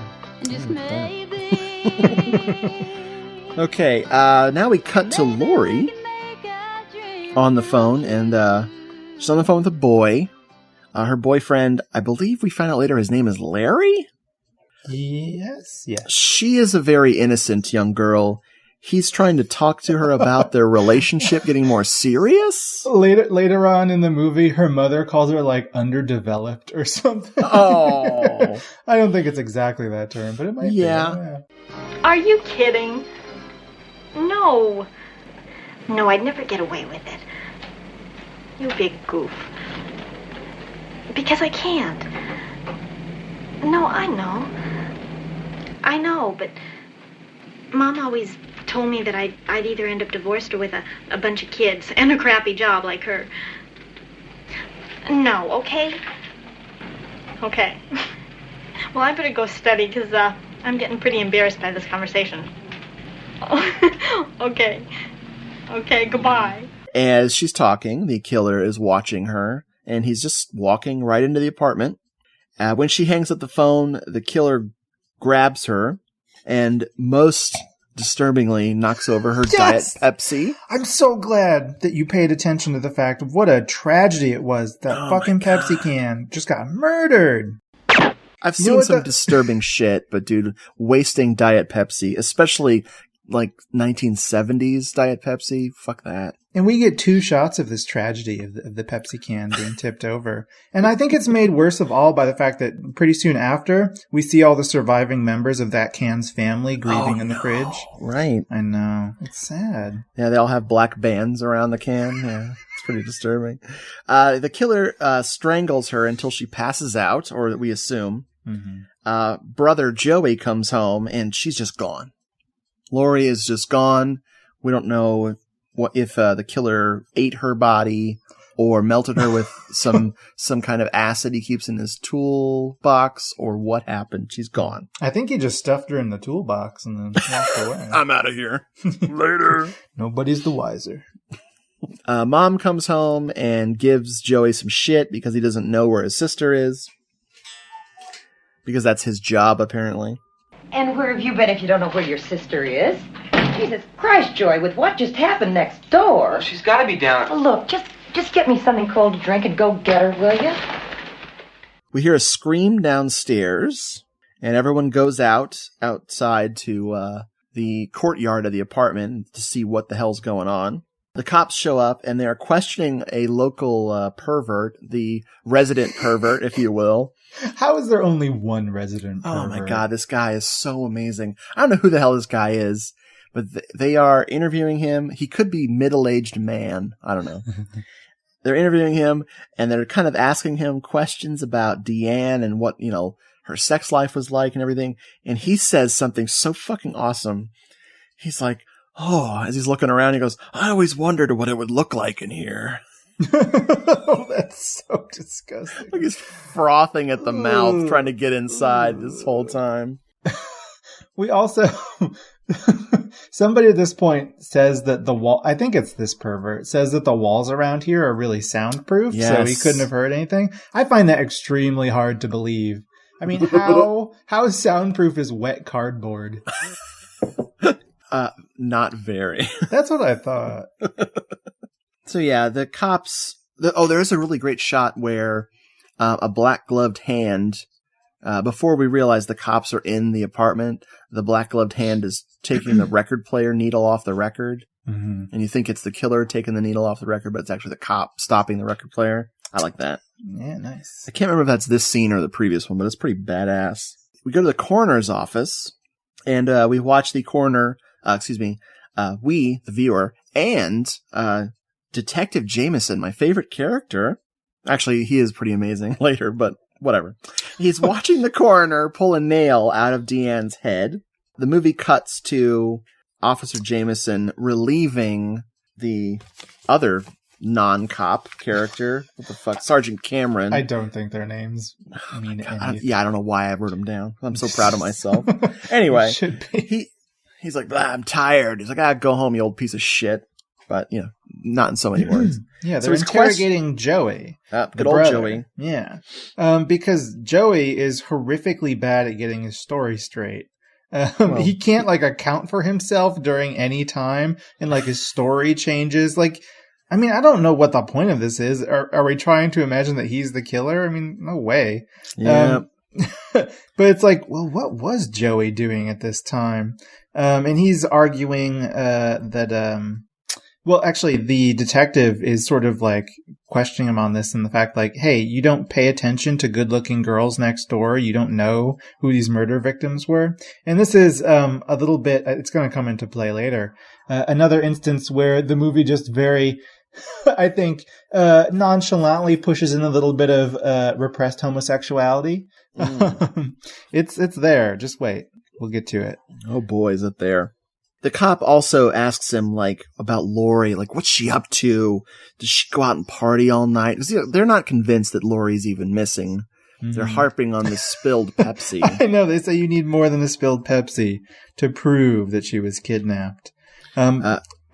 Speaker 3: Okay, now we cut to Lori on the phone, and she's on the phone with a boy. Her boyfriend, I believe we find out later his name is Larry?
Speaker 4: Yes.
Speaker 3: She is a very innocent young girl. He's trying to talk to her about their relationship getting more serious.
Speaker 4: Later on in the movie, her mother calls her like underdeveloped or something.
Speaker 3: Oh.
Speaker 4: I don't think it's exactly that term, but it might be. Yeah.
Speaker 8: Are you kidding? No.
Speaker 10: No, I'd never get away with it.
Speaker 8: You big goof.
Speaker 10: Because I can't. No, I know, but Mom always told me that I'd either end up divorced or with a bunch of kids and a crappy job like her. No, okay?
Speaker 8: Okay. Well, I better go study because I'm getting pretty embarrassed by this conversation. Okay. Okay, goodbye.
Speaker 3: As she's talking, the killer is watching her, and he's just walking right into the apartment. When she hangs up the phone, the killer grabs her and most disturbingly knocks over her Diet Pepsi.
Speaker 4: I'm so glad that you paid attention to the fact of what a tragedy it was. That fucking Pepsi can just got murdered.
Speaker 3: I've seen some disturbing shit, but dude, wasting Diet Pepsi, especially like 1970s Diet Pepsi, fuck that.
Speaker 4: And we get 2 shots of this tragedy of the Pepsi can being tipped over. And I think it's made worse of all by the fact that pretty soon after, we see all the surviving members of that can's family grieving in the fridge.
Speaker 3: Right.
Speaker 4: I know. It's sad.
Speaker 3: Yeah, they all have black bands around the can. Yeah, it's pretty disturbing. The killer strangles her until she passes out, or we assume.
Speaker 4: Mm-hmm.
Speaker 3: Brother Joey comes home, and she's just gone. Lori is just gone. We don't know if the killer ate her body or melted her with some kind of acid he keeps in his toolbox, or what happened. She's gone.
Speaker 4: I think he just stuffed her in the toolbox and then walked away.
Speaker 3: I'm out of here. Later.
Speaker 4: Nobody's the wiser.
Speaker 3: Mom comes home and gives Joey some shit because he doesn't know where his sister is. Because that's his job, apparently.
Speaker 11: And where have you been if you don't know where your sister is? Jesus Christ, Joy, with what just happened next door?
Speaker 1: Well, she's got to be down.
Speaker 11: Well, look, just get me something cold to drink and go get her, will you?
Speaker 3: We hear a scream downstairs, and everyone goes outside to the courtyard of the apartment to see what the hell's going on. The cops show up, and they are questioning a local pervert, the resident pervert, if you will.
Speaker 4: How is there only one resident pervert?
Speaker 3: Oh my god, this guy is so amazing. I don't know who the hell this guy is, but they are interviewing him. He could be middle-aged man. I don't know. They're interviewing him, and they're kind of asking him questions about Deanne and what, her sex life was like and everything. And he says something so fucking awesome. He's like, as he's looking around, he goes, I always wondered what it would look like in here.
Speaker 4: Oh, that's so disgusting.
Speaker 3: Like he's frothing at the mouth, trying to get inside this whole time.
Speaker 4: We also, somebody at this point says that the wall, I think it's this pervert, says that the walls around here are really soundproof, so he couldn't have heard anything. I find that extremely hard to believe. I mean, how soundproof is wet cardboard?
Speaker 3: Not very.
Speaker 4: That's what I thought.
Speaker 3: So yeah, the cops, there's a really great shot where a black gloved hand, before we realize the cops are in the apartment, the black gloved hand is taking the record player needle off the record.
Speaker 4: Mm-hmm.
Speaker 3: And you think it's the killer taking the needle off the record, but it's actually the cop stopping the record player. I like that.
Speaker 4: Yeah, nice.
Speaker 3: I can't remember if that's this scene or the previous one, but it's pretty badass. We go to the coroner's office, and we watch the coroner, we, the viewer, and Detective Jameson, my favorite character, Actually, he is pretty amazing later, but whatever. He's watching the coroner pull a nail out of Deanne's head. The movie cuts to Officer Jameson relieving the other non-cop character. What the fuck? Sergeant Cameron.
Speaker 4: I don't think their names mean anything.
Speaker 3: I don't know why I wrote them down. I'm so proud of myself. Anyway,
Speaker 4: Should be.
Speaker 3: he's like, I'm tired. He's like, go home, you old piece of shit. But, not in so many words.
Speaker 4: Yeah, they're interrogating Joey.
Speaker 3: Good old
Speaker 4: brother.
Speaker 3: Joey.
Speaker 4: Yeah. Because Joey is horrifically bad at getting his story straight. He can't, account for himself during any time, and, his story changes. I don't know what the point of this is. Are we trying to imagine that he's the killer? no way.
Speaker 3: Yeah.
Speaker 4: But it's what was Joey doing at this time? And he's arguing that... actually, the detective is sort of questioning him on this and the fact hey, you don't pay attention to good-looking girls next door. You don't know who these murder victims were. And this is a little bit, it's going to come into play later. Another instance where the movie just very, I think, nonchalantly pushes in a little bit of repressed homosexuality. It's there. Just wait. We'll get to it.
Speaker 3: Oh boy, is it there. The cop also asks him, about Lori, what's she up to? Does she go out and party all night? 'Cause, they're not convinced that Lori's even missing. Mm-hmm. They're harping on the spilled Pepsi.
Speaker 4: I know, they say you need more than a spilled Pepsi to prove that she was kidnapped. And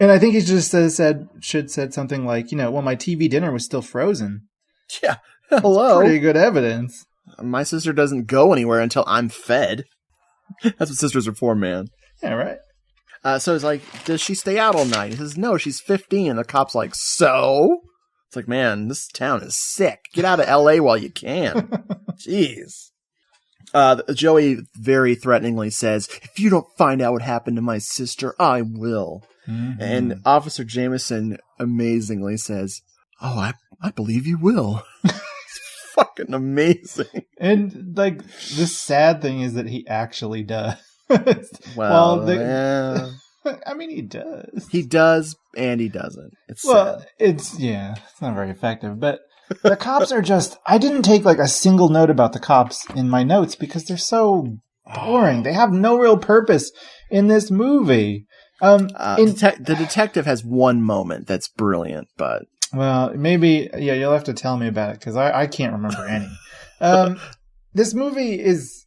Speaker 4: I think he just should said something like, my TV dinner was still frozen.
Speaker 3: Yeah, hello.
Speaker 4: That's pretty good evidence.
Speaker 3: My sister doesn't go anywhere until I'm fed. That's what sisters are for, man.
Speaker 4: Yeah, right.
Speaker 3: So it's does she stay out all night? He says, no, she's 15. And the cop's like, so? It's man, this town is sick. Get out of L.A. while you can. Jeez. Joey very threateningly says, if you don't find out what happened to my sister, I will. Mm-hmm. And Officer Jameson amazingly says, oh, I believe you will. It's fucking amazing.
Speaker 4: And, the sad thing is that he actually does.
Speaker 3: Yeah.
Speaker 4: He does.
Speaker 3: He does, and he doesn't. It's sad.
Speaker 4: It's not very effective. But the cops are just... I didn't take, a single note about the cops in my notes because they're so boring. They have no real purpose in this movie.
Speaker 3: The detective has one moment that's brilliant, but...
Speaker 4: Well, maybe... Yeah, you'll have to tell me about it because I can't remember any. This movie is...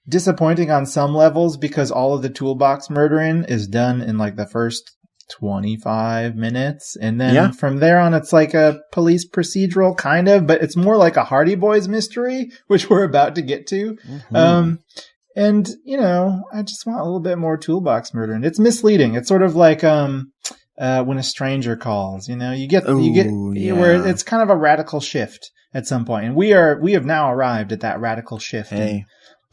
Speaker 4: disappointing on some levels because all of the toolbox murdering is done in the first 25 minutes. And then from there on, it's a police procedural kind of, but it's more like a Hardy Boys mystery, which we're about to get to. Mm-hmm. And I just want a little bit more toolbox murdering. It's misleading. It's sort of when a stranger calls, you get where it's kind of a radical shift at some point. And we have now arrived at that radical shift.
Speaker 3: Hey.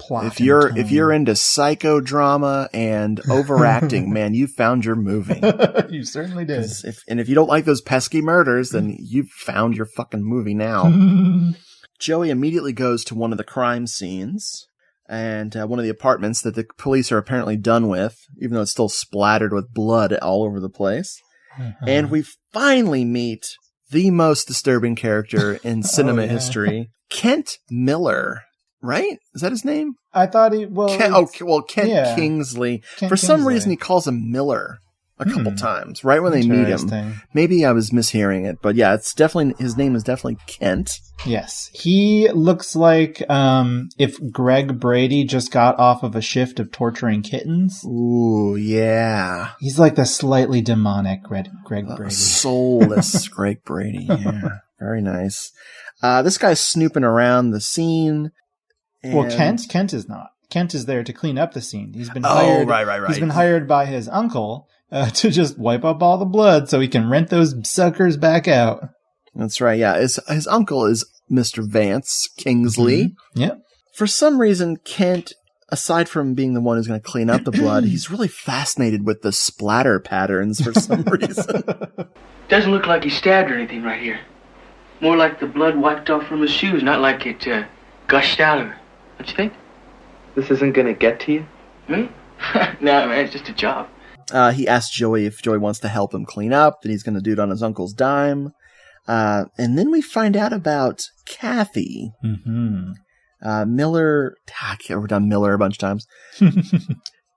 Speaker 3: If you're into psychodrama and overacting, man, you found your movie.
Speaker 4: You certainly did.
Speaker 3: If you don't like those pesky murders, then you've found your fucking movie now. Joey immediately goes to one of the crime scenes and one of the apartments that the police are apparently done with, even though it's still splattered with blood all over the place. Mm-hmm. And we finally meet the most disturbing character in cinema history, Kent Miller. Right? Is that his name?
Speaker 4: I thought Kent
Speaker 3: Kingsley. For some reason, he calls him Miller a couple times, right when they meet him. Maybe I was mishearing it, but yeah, his name is definitely Kent.
Speaker 4: Yes. He looks like if Greg Brady just got off of a shift of torturing kittens.
Speaker 3: Ooh, yeah.
Speaker 4: He's like the slightly demonic Greg Brady.
Speaker 3: Soulless Greg Brady, yeah. Very nice. This guy's snooping around the scene.
Speaker 4: Well, Kent is not. Kent is there to clean up the scene. He's been hired.
Speaker 3: Right.
Speaker 4: He's been hired by his uncle to just wipe up all the blood so he can rent those suckers back out.
Speaker 3: That's right. Yeah, his uncle is Mr. Vance Kingsley.
Speaker 4: Mm-hmm. Yep.
Speaker 3: For some reason, Kent, aside from being the one who's going to clean up the blood, he's really fascinated with the splatter patterns for some reason.
Speaker 12: Doesn't look like he stabbed or anything right here. More like the blood wiped off from his shoes, not like it gushed out of it. Don't you think?
Speaker 1: This isn't gonna get to you?
Speaker 12: Me? No, man, it's just a job.
Speaker 3: He asks Joey if Joey wants to help him clean up, and he's going to do it on his uncle's dime. And then we find out about Kathy.
Speaker 4: Mm-hmm.
Speaker 3: Miller, we've done Miller a bunch of times.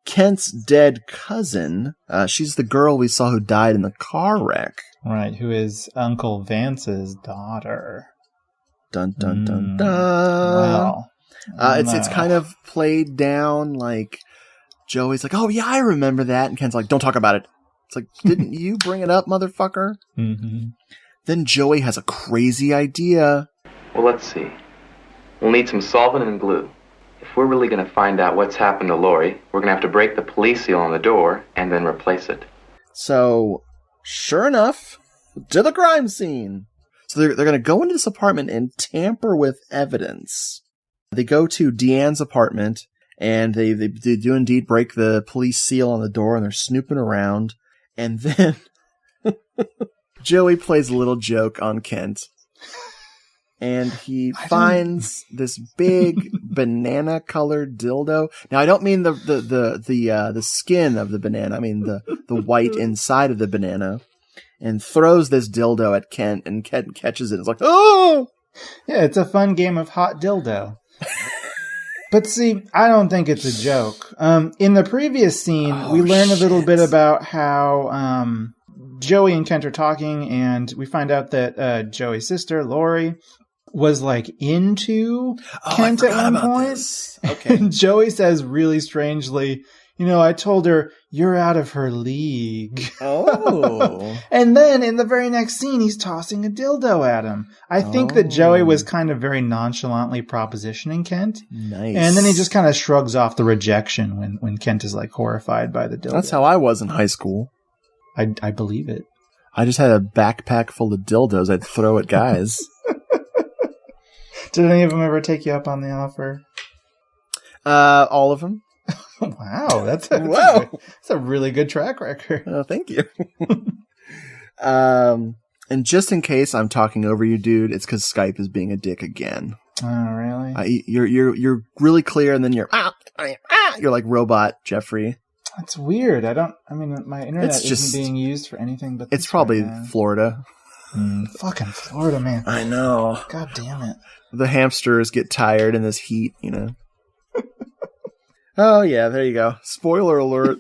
Speaker 3: Kent's dead cousin. She's the girl we saw who died in the car wreck.
Speaker 4: Right, who is Uncle Vance's daughter.
Speaker 3: Dun, dun, dun, dun.
Speaker 4: Wow.
Speaker 3: It's kind of played down, like, Joey's like, oh yeah, I remember that. And Ken's like, don't talk about it. It's like, didn't you bring it up, motherfucker?
Speaker 4: Mm-hmm.
Speaker 3: Then Joey has a crazy idea.
Speaker 1: Well, let's see. We'll need some solvent and glue. If we're really going to find out what's happened to Lori, we're going to have to break the police seal on the door and then replace it.
Speaker 3: So, sure enough, to the crime scene. So they're going to go into this apartment and tamper with evidence. They go to Deanne's apartment, and they do indeed break the police seal on the door, and they're snooping around. And then Joey plays a little joke on Kent. And he finds this big banana-colored dildo. Now, I don't mean the skin of the banana. I mean the white inside of the banana. And throws this dildo at Kent, and Kent catches it. It's like, oh!
Speaker 4: Yeah, it's a fun game of hot dildo. But see, I don't think it's a joke. In the previous scene, we learn a little bit about how Joey and Kent are talking, and we find out that Joey's sister, Lori, was like into Kent at one point.
Speaker 3: Okay.
Speaker 4: And Joey says really strangely, I told her, you're out of her league.
Speaker 3: Oh.
Speaker 4: And then in the very next scene, he's tossing a dildo at him. I think that Joey was kind of very nonchalantly propositioning Kent.
Speaker 3: Nice.
Speaker 4: And then he just kind of shrugs off the rejection when Kent is like horrified by the dildo.
Speaker 3: That's how I was in high school.
Speaker 4: I believe it.
Speaker 3: I just had a backpack full of dildos I'd throw at guys.
Speaker 4: Did any of them ever take you up on the offer?
Speaker 3: All of them.
Speaker 4: Wow, that's a really good track record.
Speaker 3: Thank you. And just in case I'm talking over you, dude, it's because Skype is being a dick again.
Speaker 4: Oh, really?
Speaker 3: You're really clear, and then you're like robot Jeffrey.
Speaker 4: That's weird. My internet isn't being used for anything but.
Speaker 3: It's probably Florida.
Speaker 4: Fucking Florida, man.
Speaker 3: I know.
Speaker 4: God damn it.
Speaker 3: The hamsters get tired in this heat, Oh, yeah, there you go. Spoiler alert.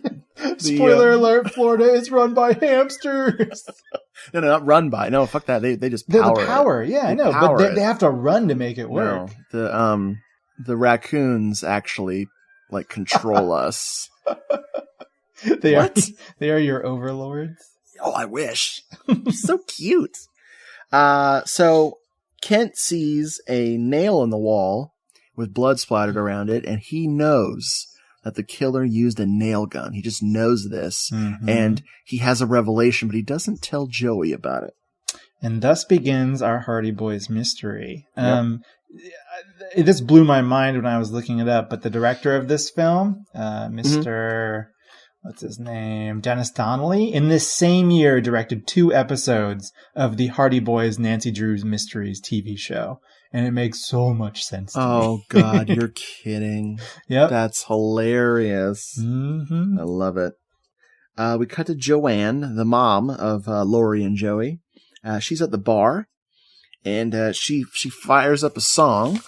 Speaker 4: Spoiler alert, Florida is run by hamsters.
Speaker 3: No, not run by. No, fuck that. They just power.
Speaker 4: They're the power. Yeah, I know. But they have to run to make it work.
Speaker 3: No, the raccoons actually, control us.
Speaker 4: They are your overlords?
Speaker 3: Oh, I wish. So cute. So Kent sees a nail in the wall with blood splattered around it, and he knows that the killer used a nail gun. He just knows this, and he has a revelation, but he doesn't tell Joey about it.
Speaker 4: And thus begins our Hardy Boys mystery. Yep. This blew my mind when I was looking it up, but the director of this film, Mr. What's his name? Dennis Donnelly, in this same year directed 2 episodes of the Hardy Boys Nancy Drew's Mysteries TV show. And it makes so much sense to me.
Speaker 3: Oh, God, you're kidding.
Speaker 4: Yep.
Speaker 3: That's hilarious.
Speaker 4: Mm-hmm.
Speaker 3: I love it. We cut to Joanne, the mom of Lori and Joey. She's at the bar, and she fires up a song,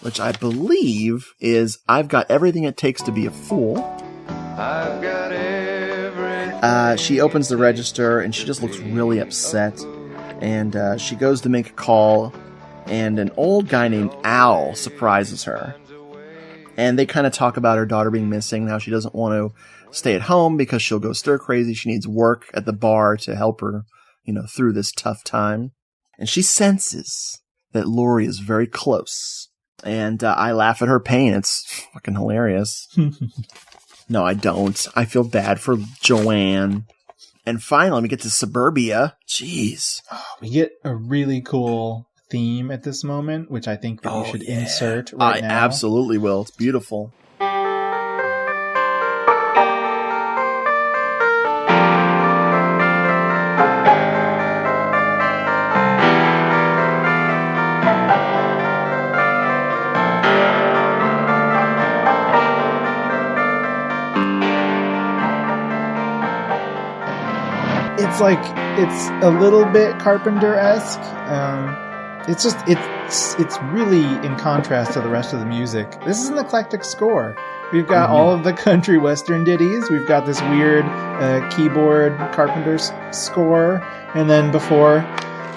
Speaker 3: which I believe is I've Got Everything It Takes to Be a Fool.
Speaker 9: I've got everything.
Speaker 3: She opens the register, and she just looks really upset. And she goes to make a call, and an old guy named Al surprises her. And they kind of talk about her daughter being missing. Now she doesn't want to stay at home because she'll go stir crazy. She needs work at the bar to help her, through this tough time. And she senses that Lori is very close. And I laugh at her pain. It's fucking hilarious. No, I don't. I feel bad for Joanne. And finally, we get to suburbia. Jeez.
Speaker 4: We get a really cool theme at this moment, which I think that we should insert right now.
Speaker 3: I absolutely will. It's beautiful.
Speaker 4: it's like it's a little bit Carpenter-esque. It's really in contrast to the rest of the music. This is an eclectic score. We've got all of the country western ditties. We've got this weird keyboard Carpenter score, and then before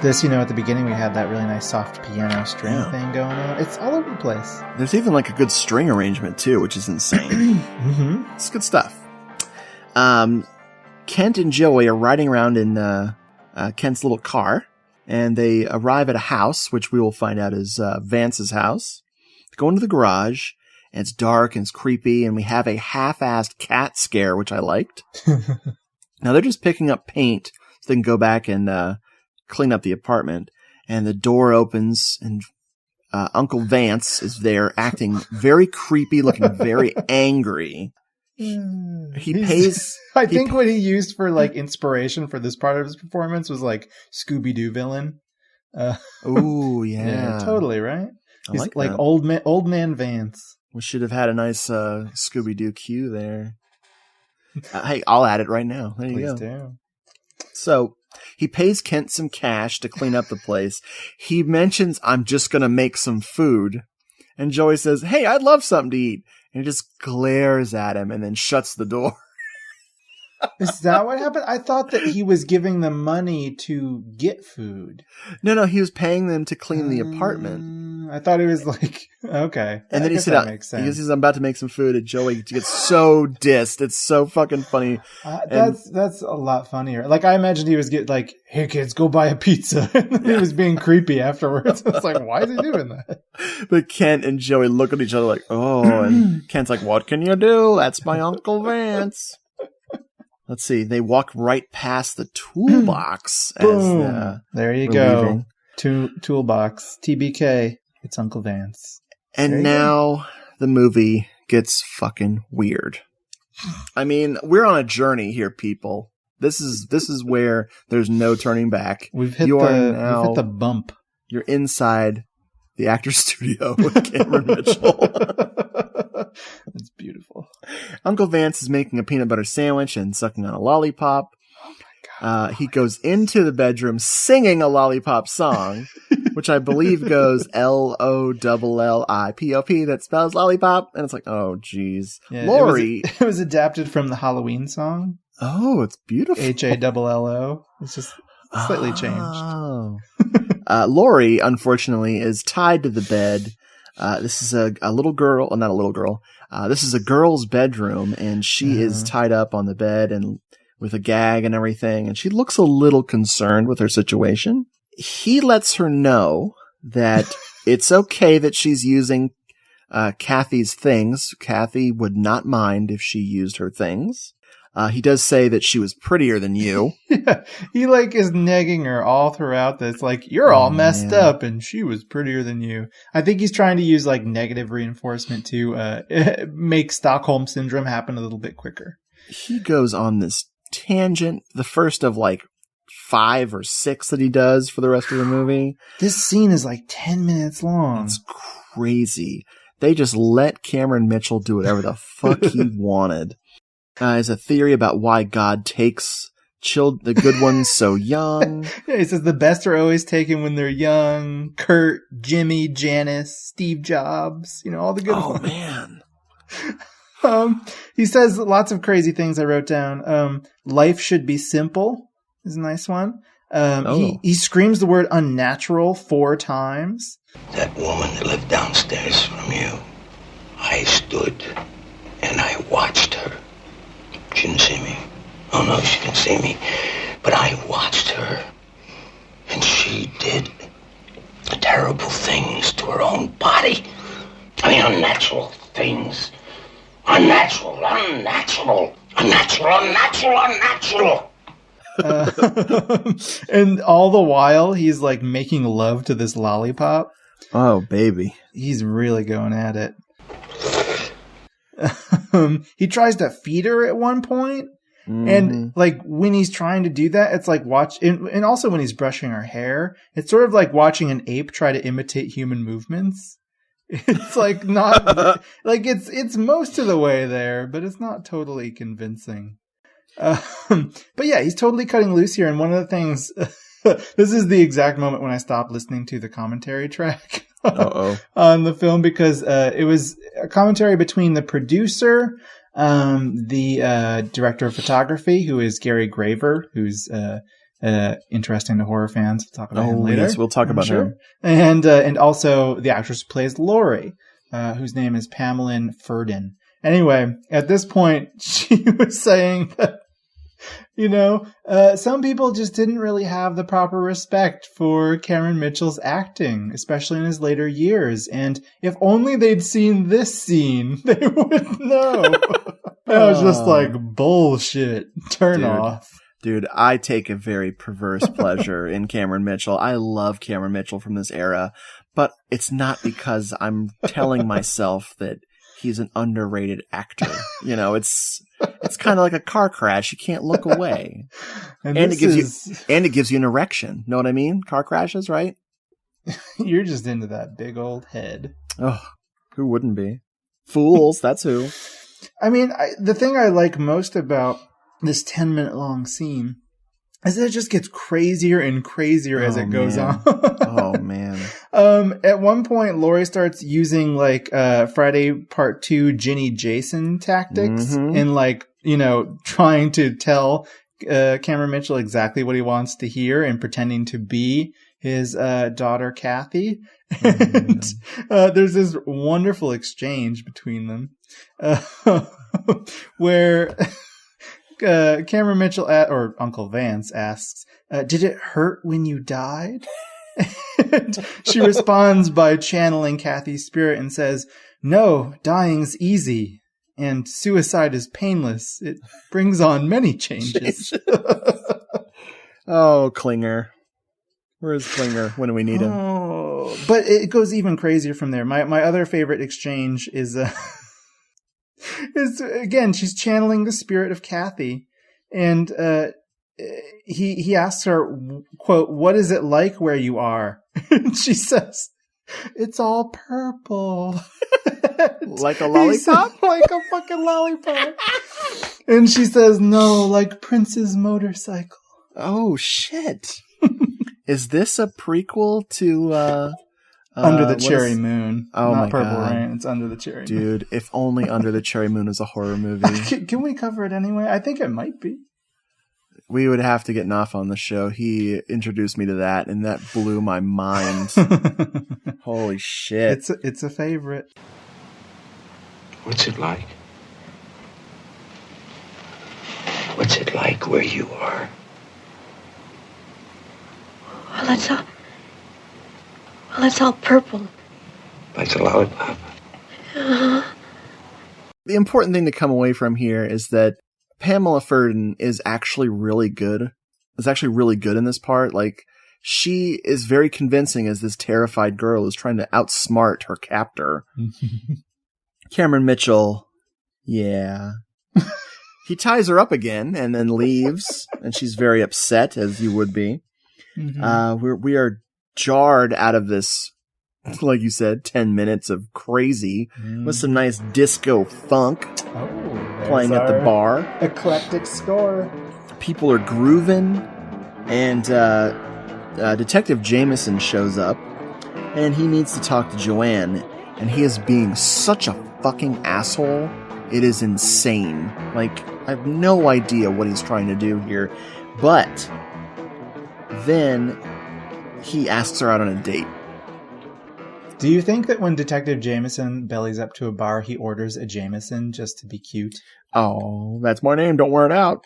Speaker 4: this, at the beginning we had that really nice soft piano string thing going on. It's all over the place.
Speaker 3: There's even like a good string arrangement too, which is insane. It's good stuff. Kent and Joey are riding around in Kent's little car, and they arrive at a house, which we will find out is Vance's house. They go into the garage, and it's dark and it's creepy, and we have a half-assed cat scare, which I liked. Now they're just picking up paint so they can go back and clean up the apartment, and the door opens, and Uncle Vance is there acting very creepy, looking very angry. He pays.
Speaker 4: I think what he used for like inspiration for this part of his performance was like Scooby-Doo villain.
Speaker 3: Oh yeah,
Speaker 4: totally right. He's like
Speaker 3: that.
Speaker 4: old man Vance.
Speaker 3: We should have had a nice Scooby-Doo cue there. Hey, I'll add it right now. There you go.
Speaker 4: Please do.
Speaker 3: So he pays Kent some cash to clean up the place. He mentions, "I'm just going to make some food." And Joey says, "Hey, I'd love something to eat." And he just glares at him and then shuts the door.
Speaker 4: Is that what happened? I thought that he was giving them money to get food.
Speaker 3: No, he was paying them to clean the apartment.
Speaker 4: I thought it was like, okay.
Speaker 3: And then he said, "I'm about to make some food," and Joey gets so dissed. It's so fucking funny.
Speaker 4: That's a lot funnier. Like, I imagined he was like, "Hey kids, go buy a pizza." And he was being creepy afterwards. It's like, why is he doing that?
Speaker 3: But Kent and Joey look at each other like, "Oh," and Kent's like, "What can you do? That's my Uncle Vance." Let's see. They walk right past the toolbox.
Speaker 4: Boom. There you go. Toolbox. TBK. It's Uncle Vance.
Speaker 3: And now the movie gets fucking weird. I mean, we're on a journey here, people. This is where there's no turning back.
Speaker 4: We've hit the bump.
Speaker 3: You're inside the actor's studio with Cameron Mitchell.
Speaker 4: That's beautiful.
Speaker 3: Uncle Vance is making a peanut butter sandwich and sucking on a lollipop.
Speaker 4: Oh my God.
Speaker 3: He goes into the bedroom singing a lollipop song, which I believe goes LOLLIPOP, that spells lollipop. And it's like, oh, geez.
Speaker 4: Yeah,
Speaker 3: Lori.
Speaker 4: It was adapted from the Halloween song.
Speaker 3: Oh, it's beautiful.
Speaker 4: HALLO. It's just slightly changed.
Speaker 3: Oh. Lori, unfortunately, is tied to the bed. This is a little girl, not a little girl. This is a girl's bedroom, and she is tied up on the bed and with a gag and everything, and she looks a little concerned with her situation. He lets her know that it's okay that she's using Kathy's things. Kathy would not mind if she used her things. He does say that she was prettier than you.
Speaker 4: Yeah, he is negging her all throughout this. Like, you're all messed up and she was prettier than you. I think he's trying to use negative reinforcement to make Stockholm Syndrome happen a little bit quicker.
Speaker 3: He goes on this tangent, the first of 5 or 6 that he does for the rest of the movie.
Speaker 4: This scene is 10 minutes long.
Speaker 3: It's crazy. They just let Cameron Mitchell do whatever the fuck he wanted. There's a theory about why God takes the good ones so young.
Speaker 4: Yeah, he says the best are always taken when they're young. Kurt, Jimmy, Janice, Steve Jobs, all the good ones.
Speaker 3: Oh, man.
Speaker 4: He says lots of crazy things I wrote down. Life should be simple is a nice one. He screams the word unnatural 4 times.
Speaker 13: That woman that lived downstairs from you, I stood and I watched her. She didn't see me. Oh, no, she didn't see me. But I watched her. And she did terrible things to her own body. I mean, unnatural things. Unnatural.
Speaker 4: And all the while, he's making love to this lollipop.
Speaker 3: Oh, baby.
Speaker 4: He's really going at it. He tries to feed her at one point, and when he's trying to do that, it's and also when he's brushing her hair, it's sort of like watching an ape try to imitate human movements. It's not it's most of the way there, but it's not totally convincing. But yeah, he's totally cutting loose here. And one of the things, this is the exact moment when I stopped listening to the commentary track on the film, because it was a commentary between the producer, the director of photography, who is Gary Graver, who's interesting to horror fans. We'll talk about him later.
Speaker 3: Yes, we'll talk about him.
Speaker 4: And also the actress who plays Laurie, whose name is Pamela Ferdin. Anyway, at this point, she was saying that, some people just didn't really have the proper respect for Cameron Mitchell's acting, especially in his later years. And if only they'd seen this scene, they would know. I was just like, bullshit. Turn off.
Speaker 3: Dude, I take a very perverse pleasure in Cameron Mitchell. I love Cameron Mitchell from this era, but it's not because I'm telling myself that he's an underrated actor. It's kind of like a car crash. You can't look away. And it gives you an erection. Know what I mean? Car crashes, right?
Speaker 4: You're just into that big old head.
Speaker 3: Oh, who wouldn't be? Fools, that's who.
Speaker 4: I mean, the thing I like most about this 10-minute long scene is that it just gets crazier and crazier as it goes on.
Speaker 3: Oh, man.
Speaker 4: At one point, Laurie starts using Friday Part 2 Ginny Jason tactics and trying to tell Cameron Mitchell exactly what he wants to hear and pretending to be his daughter Kathy. And there's this wonderful exchange between them where Cameron Mitchell or Uncle Vance asks, "Did it hurt when you died?" And she responds by channeling Kathy's spirit and says, "No, dying's easy, and suicide is painless. It brings on many changes."
Speaker 3: Oh, Klinger. Where's Klinger when we need him?
Speaker 4: Oh, but it goes even crazier from there. My other favorite exchange is again, she's channeling the spirit of Kathy, and he asks her, quote, "What is it like where you are?" And she says, "It's all purple."
Speaker 3: Like a lollipop?
Speaker 4: Like a fucking lollipop. And she says, "No, like Prince's motorcycle."
Speaker 3: Oh, shit. Is this a prequel to
Speaker 4: Under the Cherry Moon?
Speaker 3: Oh,
Speaker 4: not
Speaker 3: my
Speaker 4: Purple
Speaker 3: God.
Speaker 4: Rain. It's Under the Cherry Moon.
Speaker 3: Dude, if only Under the Cherry Moon was a horror movie.
Speaker 4: Can we cover it anyway? I think it might be.
Speaker 3: We would have to get Knopf on the show. He introduced me to that, and that blew my mind. Holy shit.
Speaker 4: It's a favorite.
Speaker 13: What's it like? What's it like where you are?
Speaker 6: Well, it's all purple.
Speaker 13: Like a lollipop.
Speaker 3: The important thing to come away from here is that Pamela Ferdin is actually really good. Is actually really good in this part. Like, she is very convincing as this terrified girl who's trying to outsmart her captor. Cameron Mitchell, yeah. He ties her up again and then leaves, and she's very upset, as you would be. Mm-hmm. We are jarred out of this, like you said, 10 minutes of crazy with some nice disco funk playing at the bar.
Speaker 4: Eclectic score.
Speaker 3: People are grooving, and Detective Jameson shows up, and he needs to talk to Joanne, and he is being such a fucking asshole. It is insane. Like, I have no idea what he's trying to do here, but then he asks her out on a date.
Speaker 4: Do you think that when Detective Jameson bellies up to a bar, he orders a Jameson just to be cute?
Speaker 3: Oh, that's my name. Don't wear it out.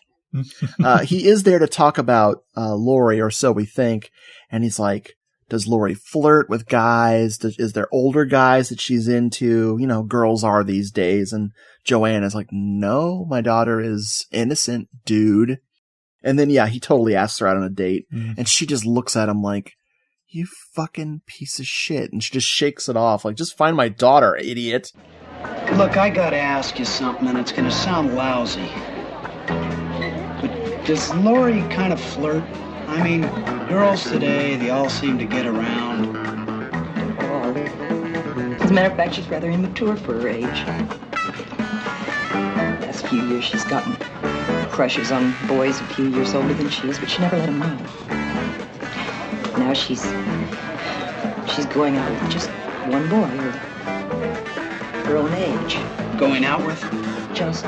Speaker 3: He is there to talk about Laurie, or so we think. And he's like, does Laurie flirt with guys? Is there older guys that she's into? You know, girls are these days. And Joanne is like, no, my daughter is innocent, dude. And then, yeah, he totally asks her out on a date. And she just looks at him like, you fucking piece of shit. And she just shakes it off. Like, just find my daughter, idiot.
Speaker 14: Look, I gotta ask you something, and it's gonna sound lousy. But does Laurie kind of flirt? I mean, girls today, they all seem to get around.
Speaker 11: As a matter of fact, she's rather immature for her age. Last few years, she's gotten crushes on boys a few years older than she is, but she never let him know. Now she's going out with just one boy, her own age.
Speaker 14: Going out with?
Speaker 11: Just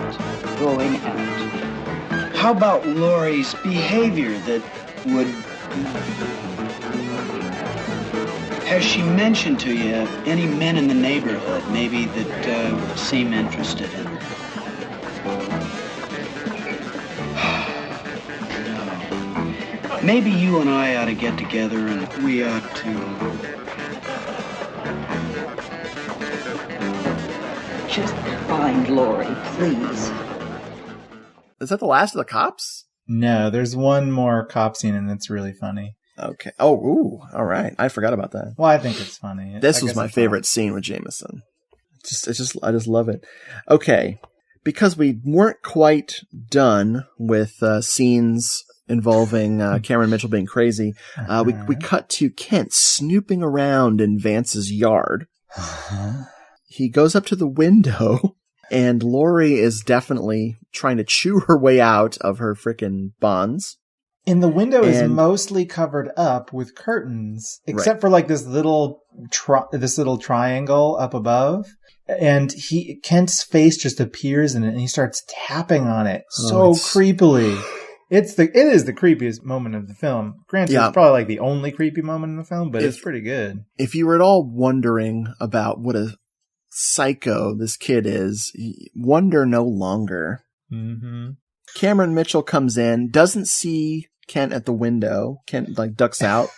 Speaker 11: going out.
Speaker 14: How about Lori's behavior that would... Has she mentioned to you any men in the neighborhood, maybe, that seem interested in her? Maybe you and I ought to get together and we ought to...
Speaker 11: Just find Lori, please.
Speaker 3: Is that the last of the cops?
Speaker 4: No, there's one more cop scene and it's really funny.
Speaker 3: Okay. Oh, ooh. All right. I forgot about that.
Speaker 4: Well, I think it's funny.
Speaker 3: This was my favorite scene with Jameson. I just love it. Okay. Because we weren't quite done with scenes involving Cameron Mitchell being crazy, we cut to Kent snooping around in Vance's yard. He goes up to the window, and Lori is definitely trying to chew her way out of her frickin' bonds.
Speaker 4: And the window is mostly covered up with curtains, except for like this little triangle up above. And Kent's face just appears in it, and he starts tapping on it creepily. It is the creepiest moment of the film. Granted, it's probably like the only creepy moment in the film, but it's pretty good.
Speaker 3: If you were at all wondering about what a psycho this kid is, wonder no longer.
Speaker 4: Mm-hmm.
Speaker 3: Cameron Mitchell comes in, doesn't see Kent at the window. Kent ducks out.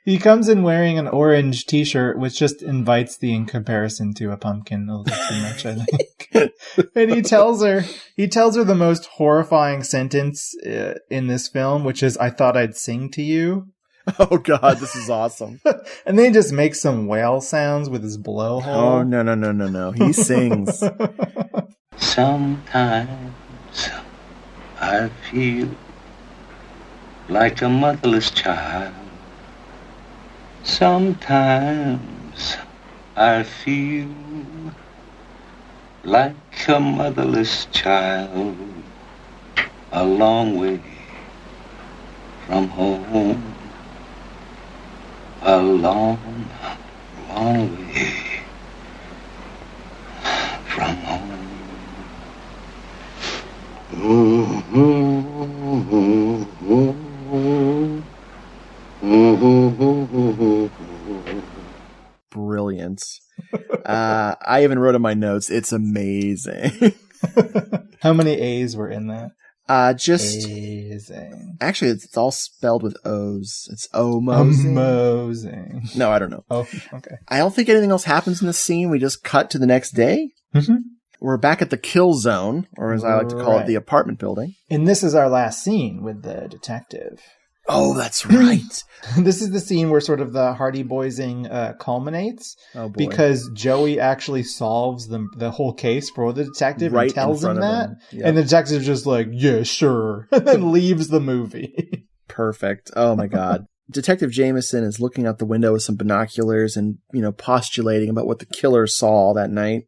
Speaker 4: He comes in wearing an orange t-shirt, which just invites the in comparison to a pumpkin a little too much, I think. And he tells her the most horrifying sentence in this film, which is, "I thought I'd sing to you."
Speaker 3: Oh God, this is awesome.
Speaker 4: And then he just makes some whale sounds with his blowhole.
Speaker 3: Oh, no. He sings.
Speaker 13: Sometimes I feel like a motherless child. Sometimes I feel like a motherless child, a long way from home, a long, long way from home.
Speaker 3: Brilliant. I even wrote in my notes, it's amazing.
Speaker 4: How many A's were in that?
Speaker 3: Just
Speaker 4: amazing.
Speaker 3: Actually, it's all spelled with O's. It's Omozing. No, I don't know.
Speaker 4: Oh, okay.
Speaker 3: I don't think anything else happens in this scene. We just cut to the next day.
Speaker 4: Mm-hmm.
Speaker 3: We're back at the kill zone, or as I like to call it, the apartment building.
Speaker 4: And this is our last scene with the detective.
Speaker 3: Oh, that's right.
Speaker 4: This is the scene where sort of the Hardy Boysing culminates.
Speaker 3: Oh, boy.
Speaker 4: Because Joey actually solves the whole case for the detective
Speaker 3: right
Speaker 4: and tells him that.
Speaker 3: Yep.
Speaker 4: And the detective's just like, yeah, sure. And then leaves the movie.
Speaker 3: Perfect. Oh, my God. Detective Jameson is looking out the window with some binoculars and, postulating about what the killer saw that night.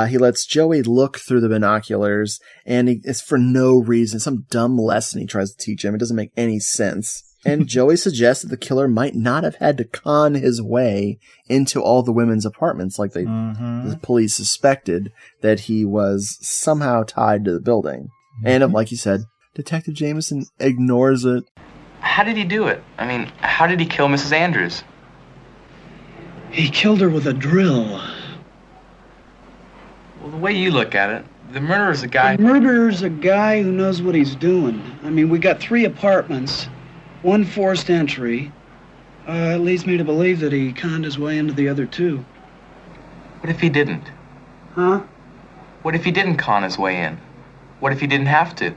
Speaker 3: He lets Joey look through the binoculars, and it's for no reason. Some dumb lesson he tries to teach him. It doesn't make any sense. And Joey suggests that the killer might not have had to con his way into all the women's apartments like the police suspected, that he was somehow tied to the building. Mm-hmm. And like you said, Detective Jameson ignores it.
Speaker 1: How did he do it? I mean, how did he kill Mrs. Andrews?
Speaker 14: He killed her with a drill.
Speaker 1: Well, the way you look at it, the murderer's a guy...
Speaker 14: The murderer's a guy who knows what he's doing. I mean, we got 3 apartments, 1 forced entry. It leads me to believe that he conned his way into the other 2.
Speaker 1: What if he didn't?
Speaker 14: Huh?
Speaker 1: What if he didn't con his way in? What if he didn't have to?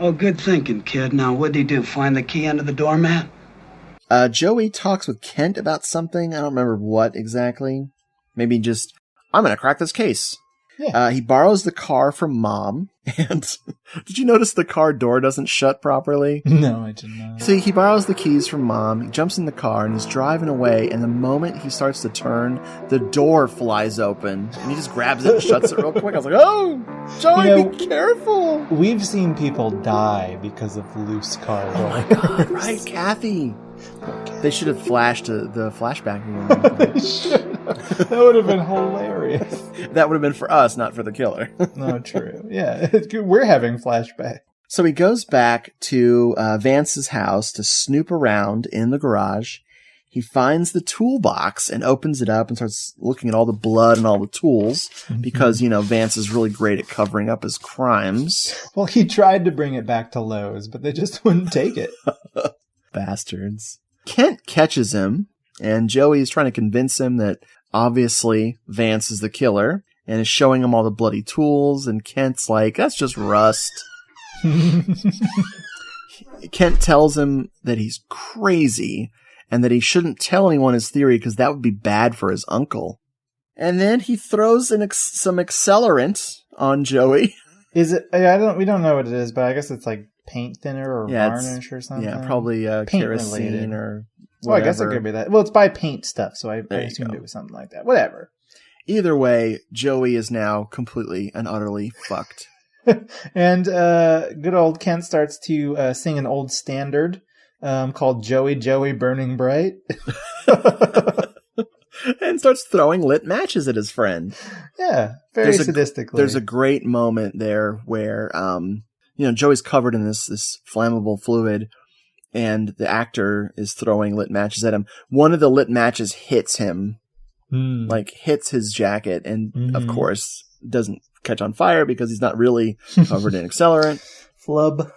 Speaker 14: Oh, good thinking, kid. Now, what'd he do, find the key under the doormat?
Speaker 3: Joey talks with Kent about something. I don't remember what exactly. Maybe just, I'm going to crack this case.
Speaker 4: Yeah.
Speaker 3: He borrows the car from Mom. And did you notice the car door doesn't shut properly?
Speaker 4: No, I did not.
Speaker 3: See, he borrows the keys from Mom. He jumps in the car and he's driving away. And the moment he starts to turn, the door flies open. And he just grabs it and shuts it real quick. I was like, oh, Joey, be careful.
Speaker 4: We've seen people die because of loose car doors.
Speaker 3: Oh my God, right, Kathy. They should have flashed the flashback again.
Speaker 4: That would have been hilarious.
Speaker 3: That would have been for us, not for the killer.
Speaker 4: No, true. Yeah, we're having flashback.
Speaker 3: So he goes back to Vance's house to snoop around in the garage. He finds the toolbox and opens it up and starts looking at all the blood and all the tools because, Vance is really great at covering up his crimes.
Speaker 4: Well, he tried to bring it back to Lowe's, but they just wouldn't take it.
Speaker 3: Bastards. Kent catches him, and Joey is trying to convince him that obviously Vance is the killer and is showing him all the bloody tools, and Kent's like, that's just rust. Kent tells him that he's crazy and that he shouldn't tell anyone his theory because that would be bad for his uncle. And then he throws some accelerant on Joey.
Speaker 4: Is it? We don't know what it is, but I guess it's like paint thinner or varnish or something.
Speaker 3: Yeah, probably kerosene related. Or whatever.
Speaker 4: Well, I guess it could be that. Well, it's by paint stuff, so I assumed it was something like that. Whatever.
Speaker 3: Either way, Joey is now completely and utterly fucked.
Speaker 4: And good old Kent starts to sing an old standard called Joey, Joey Burning Bright.
Speaker 3: And starts throwing lit matches at his friend.
Speaker 4: Yeah, very sadistically.
Speaker 3: There's a great moment there where, Joey's covered in this flammable fluid, and the actor is throwing lit matches at him. One of the lit matches hits him, hits his jacket, and of course doesn't catch on fire because he's not really covered in accelerant.
Speaker 4: Flub.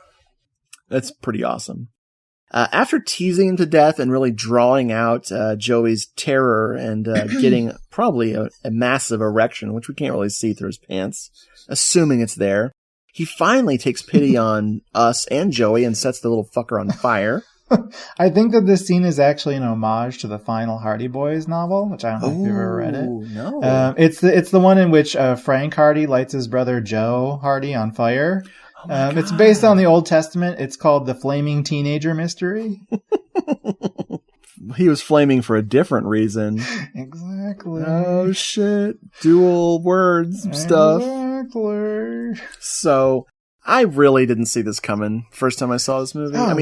Speaker 3: That's pretty awesome. After teasing him to death and really drawing out Joey's terror and getting probably a massive erection, which we can't really see through his pants, assuming it's there, he finally takes pity on us and Joey and sets the little fucker on fire.
Speaker 4: I think that this scene is actually an homage to the final Hardy Boys novel, which I don't know if you've ever read it.
Speaker 3: No.
Speaker 4: It's the one in which Frank Hardy lights his brother Joe Hardy on fire. It's based on the Old Testament. It's called The Flaming Teenager Mystery.
Speaker 3: He was flaming for a different reason.
Speaker 4: Exactly.
Speaker 3: Oh, shit. Dual words stuff.
Speaker 4: Exactly.
Speaker 3: So, I really didn't see this coming first time I saw this movie.
Speaker 4: Oh,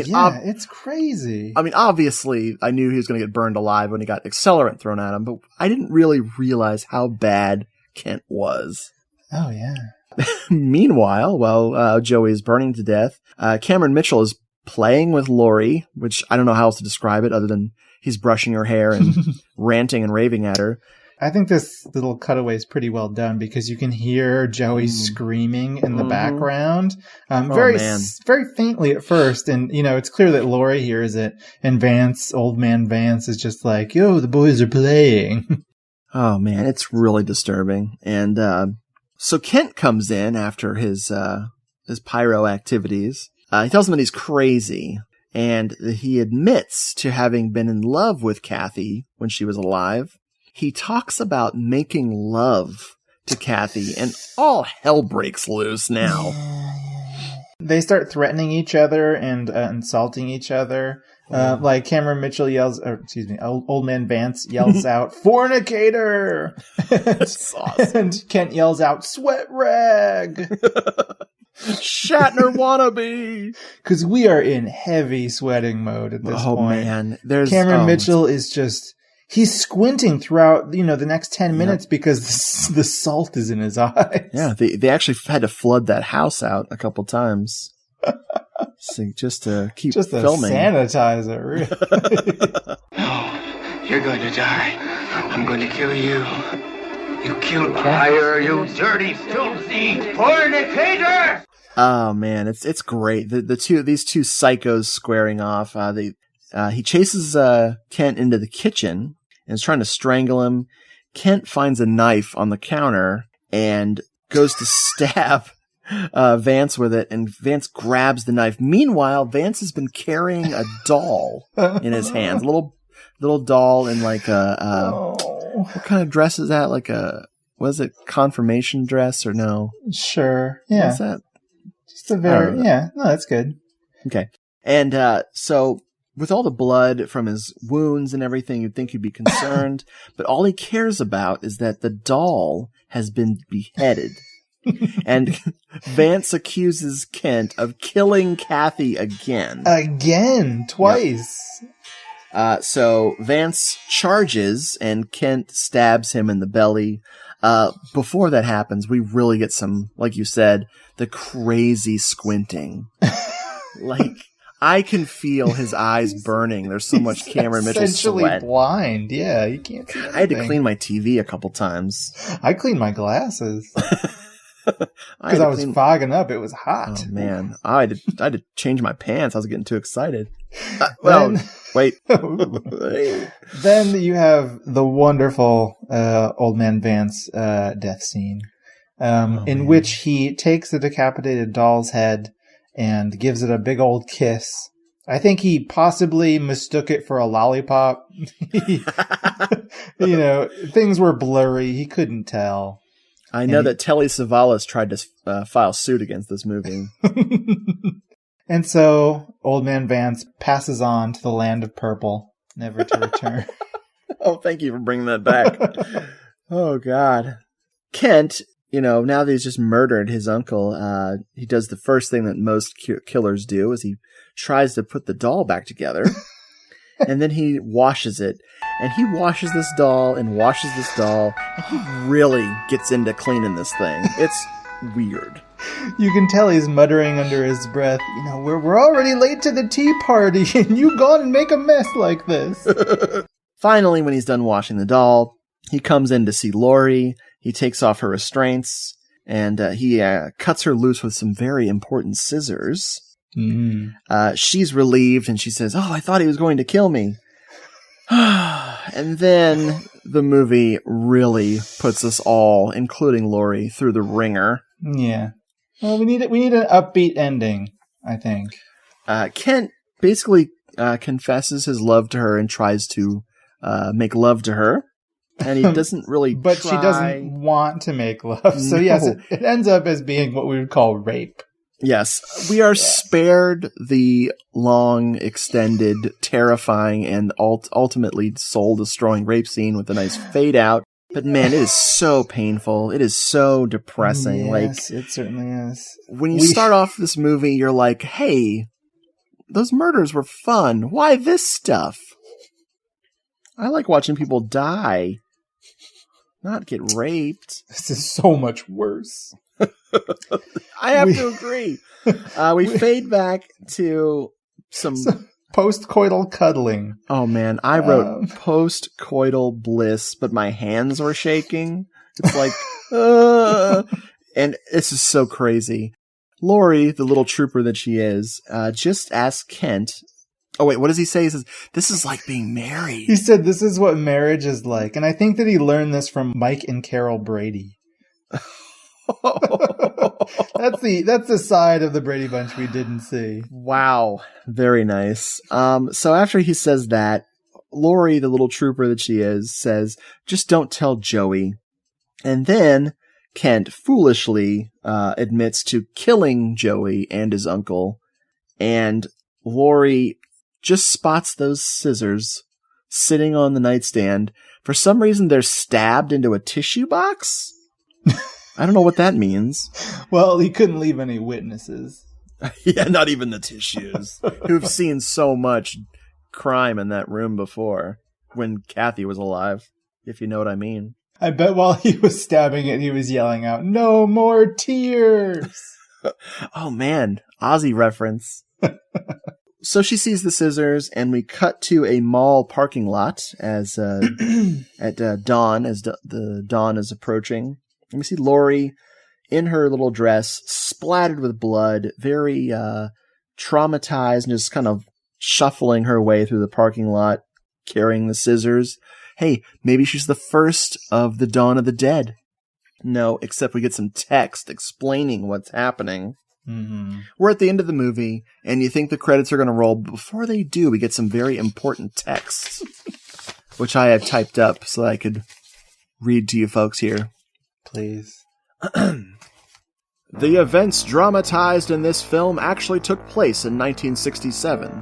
Speaker 4: it's crazy.
Speaker 3: I mean, obviously, I knew he was going to get burned alive when he got accelerant thrown at him, but I didn't really realize how bad Kent was.
Speaker 4: Oh, yeah.
Speaker 3: Meanwhile, while Joey is burning to death, Cameron Mitchell is playing with Lori, which I don't know how else to describe it other than he's brushing her hair and ranting and raving at her.
Speaker 4: I think this little cutaway is pretty well done because you can hear Joey screaming in the background, very faintly at first. And, it's clear that Lori hears it. And old man Vance is just like, yo, the boys are playing.
Speaker 3: Oh, man, it's really disturbing. And so Kent comes in after his pyro activities. He tells him that he's crazy. And he admits to having been in love with Kathy when she was alive. He talks about making love to Kathy, and all hell breaks loose now.
Speaker 4: They start threatening each other and insulting each other. Like Cameron Mitchell old man Vance yells out, "Fornicator!"
Speaker 3: That's awesome.
Speaker 4: And Kent yells out, "Sweat rag!"
Speaker 3: Shatner wannabe.
Speaker 4: Because we are in heavy sweating mode at this point.
Speaker 3: Oh, man.
Speaker 4: Cameron Mitchell is just... He's squinting throughout, the next 10 minutes because the salt is in his eyes.
Speaker 3: Yeah, they actually had to flood that house out a couple times. So just to keep filming.
Speaker 4: Just a sanitizer, really.
Speaker 13: No, you're going to die. I'm going to kill you. You killed liar, you dirty, filthy fornicator!
Speaker 3: Oh, man, it's great. These two psychos squaring off. He chases Kent into the kitchen and is trying to strangle him. Kent finds a knife on the counter and goes to stab Vance with it, and Vance grabs the knife. Meanwhile, Vance has been carrying a doll in his hands. Little doll in like what kind of dress is that? Like a was it confirmation dress or no?
Speaker 4: Sure. Yeah.
Speaker 3: What's that?
Speaker 4: Just a very, no, that's good.
Speaker 3: Okay. And so with all the blood from his wounds and everything, you'd think he'd be concerned, but all he cares about is that the doll has been beheaded. And Vance accuses Kent of killing Kathy again.
Speaker 4: Again, twice.
Speaker 3: Yep. So Vance charges and Kent stabs him in the belly. Before that happens, we really get some, like you said, the crazy squinting. Like, I can feel his eyes burning. There's so much Cameron Mitchell
Speaker 4: essentially
Speaker 3: sweat.
Speaker 4: Blind. Yeah, you can't see anything.
Speaker 3: I had to clean my TV a couple times.
Speaker 4: I cleaned my glasses. Because I was fogging up. It was hot.
Speaker 3: Oh, man. I had to change my pants. I was getting too excited. Wait.
Speaker 4: Then you have the wonderful Old Man Vance death scene, in which he takes the decapitated doll's head and gives it a big old kiss. I think he possibly mistook it for a lollipop. Things were blurry. He couldn't tell.
Speaker 3: I know that Telly Savalas tried to file suit against this movie.
Speaker 4: And so Old Man Vance passes on to the land of purple, never to return.
Speaker 3: Oh, thank you for bringing that back. Oh, God. Kent, now that he's just murdered his uncle, he does the first thing that most killers do, is he tries to put the doll back together. And then he washes it. And he washes this doll and washes this doll. And he really gets into cleaning this thing. It's weird.
Speaker 4: You can tell he's muttering under his breath, we're already late to the tea party, and you gone and make a mess like this.
Speaker 3: Finally, when he's done washing the doll, he comes in to see Lori. He takes off her restraints, and he cuts her loose with some very important scissors.
Speaker 4: Mm-hmm.
Speaker 3: She's relieved, and she says, "Oh, I thought he was going to kill me." And then the movie really puts us all, including Lori, through the ringer.
Speaker 4: Yeah. Well, we need an upbeat ending, I think.
Speaker 3: Kent basically confesses his love to her and tries to make love to her. And he doesn't really
Speaker 4: But
Speaker 3: try.
Speaker 4: She doesn't want to make love. So yes, it ends up as being what we would call rape.
Speaker 3: Yes. We are spared the long, extended, terrifying, and ultimately soul-destroying rape scene with a nice fade out. But man, it is so painful. It is so depressing.
Speaker 4: Yes, it certainly is.
Speaker 3: When you start off this movie, you're like, hey, those murders were fun. Why this stuff? I like watching people die, not get raped.
Speaker 4: This is so much worse.
Speaker 3: I have to agree. We fade back to some
Speaker 4: post-coital cuddling.
Speaker 3: Oh man, I wrote post-coital bliss, but my hands were shaking. It's like, and this is so crazy. Lori, the little trooper that she is, just asked Kent. Oh wait, what does he say? He says, "This is like being married."
Speaker 4: He said, "This is what marriage is like," and I think that he learned this from Mike and Carol Brady. That's the side of the Brady Bunch we didn't see.
Speaker 3: Wow. Very nice. So after he says that, Lori, the little trooper that she is, says, "Just don't tell Joey." And then Kent foolishly admits to killing Joey and his uncle. And Lori just spots those scissors sitting on the nightstand. For some reason, they're stabbed into a tissue box. I don't know what that means.
Speaker 4: Well, he couldn't leave any witnesses.
Speaker 3: Yeah, not even the tissues. Who've seen so much crime in that room before when Kathy was alive, if you know what I mean.
Speaker 4: I bet while he was stabbing it, he was yelling out, "No more tears!"
Speaker 3: Oh man, Ozzy reference. So she sees the scissors, and we cut to a mall parking lot as at dawn, as the dawn is approaching. And we see Lori in her little dress, splattered with blood, very traumatized, and just kind of shuffling her way through the parking lot, carrying the scissors. Hey, maybe she's the first of the Dawn of the Dead. No, except we get some text explaining what's happening.
Speaker 4: Mm-hmm.
Speaker 3: We're at the end of the movie, and you think the credits are going to roll. But before they do, we get some very important text, which I have typed up so that I could read to you folks here.
Speaker 4: Please.
Speaker 3: The events dramatized in this film actually took place in 1967.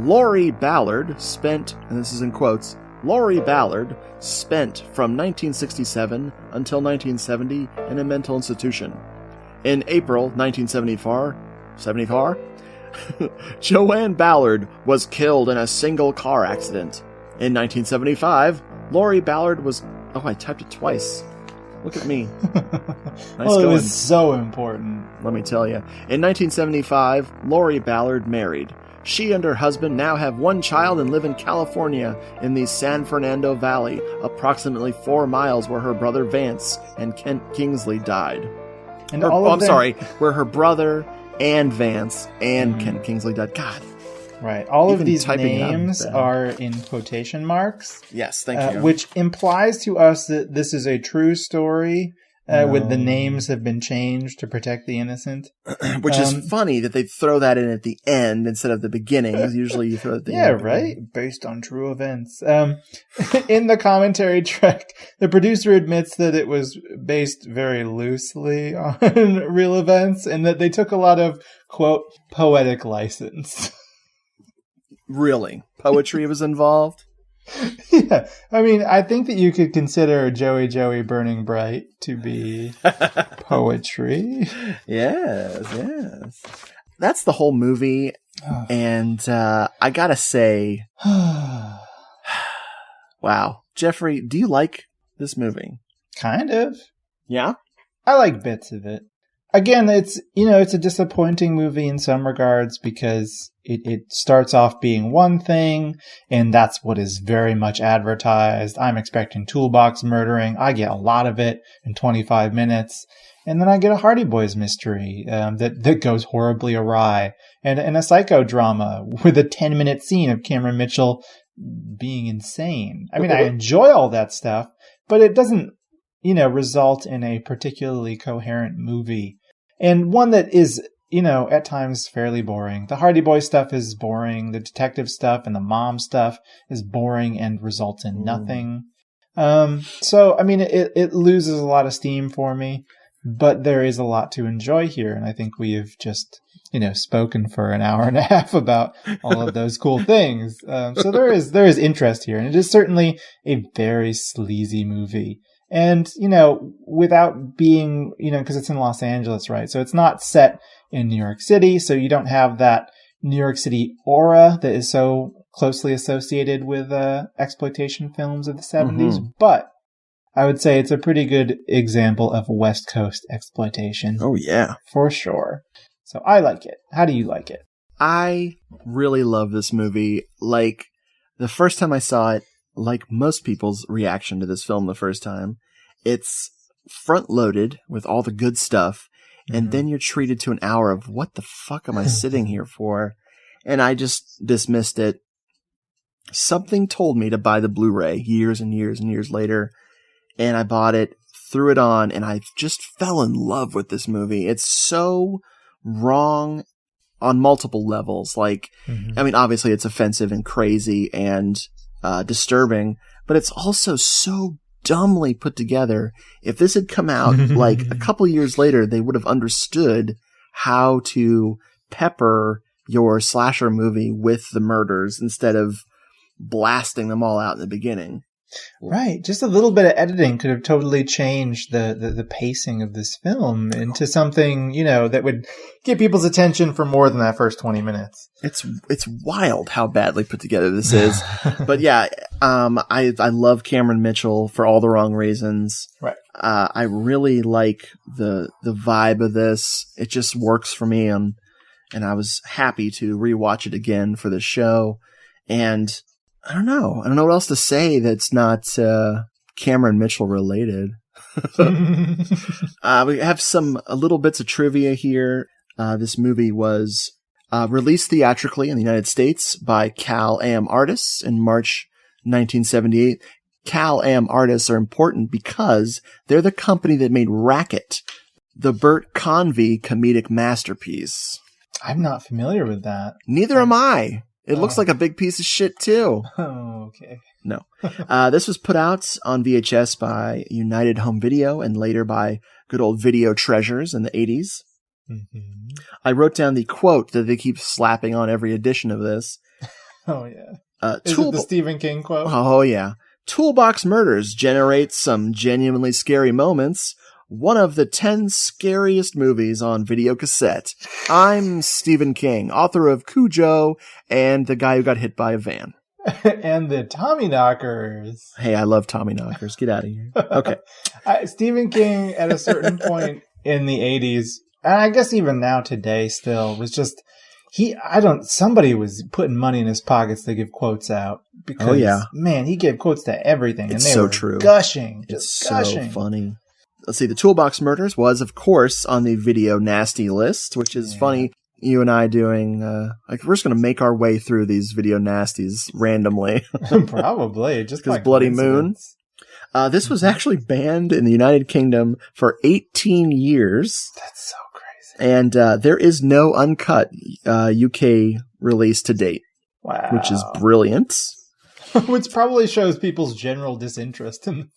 Speaker 3: Laurie Ballard spent, and this is in quotes, Laurie Ballard spent from 1967 until 1970 in a mental institution. In April 1974, Joanne Ballard was killed in a single car accident. In 1975, Laurie Ballard was... Oh, I typed it twice. Look at me. Nice
Speaker 4: Well, it
Speaker 3: going.
Speaker 4: was so important.
Speaker 3: Let me tell you. In 1975, Laurie Ballard married. She and her husband now have one child and live in California in the San Fernando Valley, approximately 4 miles where her brother Vance and Kent Kingsley died.
Speaker 4: And sorry,
Speaker 3: where her brother and Vance and Kent Kingsley died. God.
Speaker 4: Right. All
Speaker 3: Even
Speaker 4: of these
Speaker 3: typing it out
Speaker 4: names
Speaker 3: is bad.
Speaker 4: are in quotation marks.
Speaker 3: Yes, thank you.
Speaker 4: Which implies to us that this is a true story, with the names have been changed to protect the innocent.
Speaker 3: Which is funny that they throw that in at the end instead of the beginning. Usually you throw it at the end.
Speaker 4: Yeah, right? Based on true events. In the commentary track, the producer admits that it was based very loosely on real events and that they took a lot of, quote, poetic license.
Speaker 3: Really? Poetry was involved?
Speaker 4: Yeah. I mean, I think that you could consider Joey Burning Bright to be poetry.
Speaker 3: Yes. That's the whole movie. And I gotta say, wow. Jeffrey, do you like this movie?
Speaker 4: Kind of.
Speaker 3: Yeah?
Speaker 4: I like bits of it. Again, it's a disappointing movie in some regards because it starts off being one thing, and that's what is very much advertised. I'm expecting Toolbox Murdering. I get a lot of it in 25 minutes. And then I get a Hardy Boys mystery that goes horribly awry. And a psychodrama with a 10-minute scene of Cameron Mitchell being insane. I mean, I enjoy all that stuff, but it doesn't, result in a particularly coherent movie. And one that is, at times fairly boring. The Hardy Boy stuff is boring. The detective stuff and the mom stuff is boring and results in nothing. So, I mean, it loses a lot of steam for me, but there is a lot to enjoy here. And I think we have just, spoken for an hour and a half about all of those cool things. So there is interest here. And it is certainly a very sleazy movie. And, without being, because it's in Los Angeles, right? So it's not set in New York City. So you don't have that New York City aura that is so closely associated with exploitation films of the 70s. Mm-hmm. But I would say it's a pretty good example of West Coast exploitation.
Speaker 3: Oh, yeah.
Speaker 4: For sure. So I like it. How do you like it?
Speaker 3: I really love this movie. Like, the first time I saw it, like most people's reaction to this film the first time, it's front-loaded with all the good stuff, and then you're treated to an hour of, what the fuck am I sitting here for? And I just dismissed it. Something told me to buy the Blu-ray years and years and years later, and I bought it, threw it on, and I just fell in love with this movie. It's so wrong on multiple levels. Like, I mean, obviously it's offensive and crazy and disturbing, but it's also so dumbly put together. If this had come out like a couple years later, they would have understood how to pepper your slasher movie with the murders instead of blasting them all out in the beginning.
Speaker 4: Right. Just a little bit of editing could have totally changed the pacing of this film into something, that would get people's attention for more than that first 20 minutes.
Speaker 3: It's wild how badly put together this is. But yeah, I love Cameron Mitchell for all the wrong reasons.
Speaker 4: Right.
Speaker 3: I really like the vibe of this. It just works for me, and I was happy to rewatch it again for the show. And I don't know what else to say that's not Cameron Mitchell related. We have some little bits of trivia here. This movie was released theatrically in the United States by Cal-Am Artists in March 1978. Cal-Am Artists are important because they're the company that made Racket, the Bert Convy comedic masterpiece.
Speaker 4: I'm not familiar with that.
Speaker 3: Neither am I. It looks like a big piece of shit, too.
Speaker 4: Oh, okay.
Speaker 3: No. This was put out on VHS by United Home Video and later by good old Video Treasures in the 80s. Mm-hmm. I wrote down the quote that they keep slapping on every edition of this.
Speaker 4: Oh, yeah. Is it the Stephen King quote?
Speaker 3: Oh, yeah. Toolbox Murders generates some genuinely scary moments. One of the 10 scariest movies on video cassette. I'm Stephen King, author of Cujo and The Guy Who Got Hit by a Van.
Speaker 4: And the Tommyknockers.
Speaker 3: Hey, I love Tommyknockers. Get out of here. Okay.
Speaker 4: Stephen King, at a certain point in the 80s, and I guess even now today still, was just, somebody was putting money in his pockets to give quotes out. Because, man, he gave quotes to everything.
Speaker 3: It's
Speaker 4: and they
Speaker 3: so
Speaker 4: were
Speaker 3: true.
Speaker 4: Gushing.
Speaker 3: It's
Speaker 4: gushing.
Speaker 3: So funny. Let's see. The Toolbox Murders was, of course, on the video nasty list, which is funny. You and I doing, we're just going to make our way through these video nasties randomly.
Speaker 4: Probably. Just
Speaker 3: because Bloody Moon. This was actually banned in the United Kingdom for 18 years.
Speaker 4: That's so crazy.
Speaker 3: And there is no uncut UK release to date.
Speaker 4: Wow.
Speaker 3: Which is brilliant.
Speaker 4: Which probably shows people's general disinterest in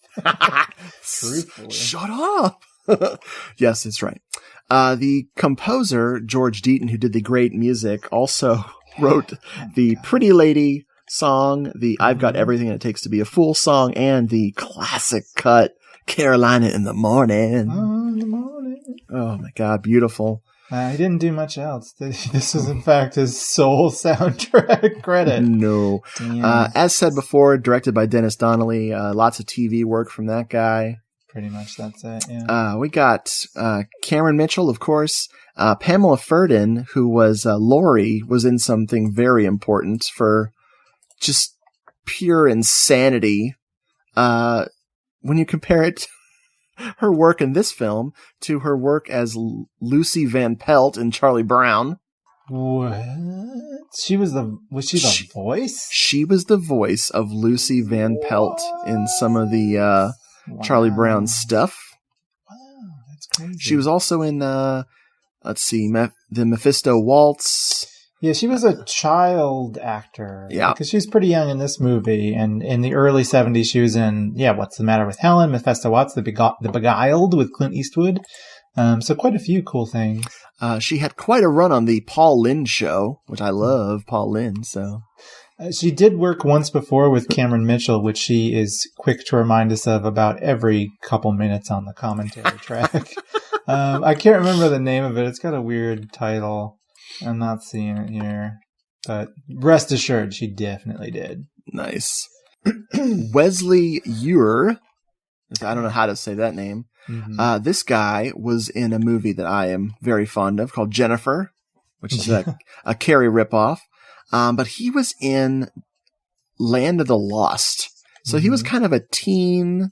Speaker 4: truthfully.
Speaker 3: Shut up. Yes, it's right. The composer, George Deaton, who did the great music, also wrote the Pretty Lady song, the I've Got Everything It Takes to Be a Fool song, and the classic cut, Carolina in the Morning. Oh my God, beautiful.
Speaker 4: He didn't do much else. This is, in fact, his sole soundtrack credit.
Speaker 3: No. As said before, directed by Dennis Donnelly. Lots of TV work from that guy.
Speaker 4: Pretty much that's it, yeah.
Speaker 3: We got Cameron Mitchell, of course. Pamela Ferdin, who was Laurie, was in something very important for just pure insanity. When you compare it her work in this film to her work as Lucy Van Pelt in Charlie Brown.
Speaker 4: What? Was she the voice?
Speaker 3: She was the voice of Lucy Van Pelt in some of the Charlie Brown stuff.
Speaker 4: Wow, that's crazy.
Speaker 3: She was also in, the Mephisto Waltz.
Speaker 4: Yeah, she was a child actor.
Speaker 3: Yeah.
Speaker 4: Because she was pretty young in this movie. And in the early 70s, she was in, What's the Matter with Helen, Mephisto Waltz, The Beguiled with Clint Eastwood. So quite a few cool things.
Speaker 3: She had quite a run on the Paul Lynde show, which I love Paul Lynde, so.
Speaker 4: She did work once before with Cameron Mitchell, which she is quick to remind us of about every couple minutes on the commentary track. I can't remember the name of it. It's got a weird title. I'm not seeing it here. But rest assured, she definitely did.
Speaker 3: Nice. Wesley Ewer. I don't know how to say that name. Mm-hmm. This guy was in a movie that I am very fond of called Jennifer, which is a Carrie ripoff. But he was in Land of the Lost. So he was kind of a teen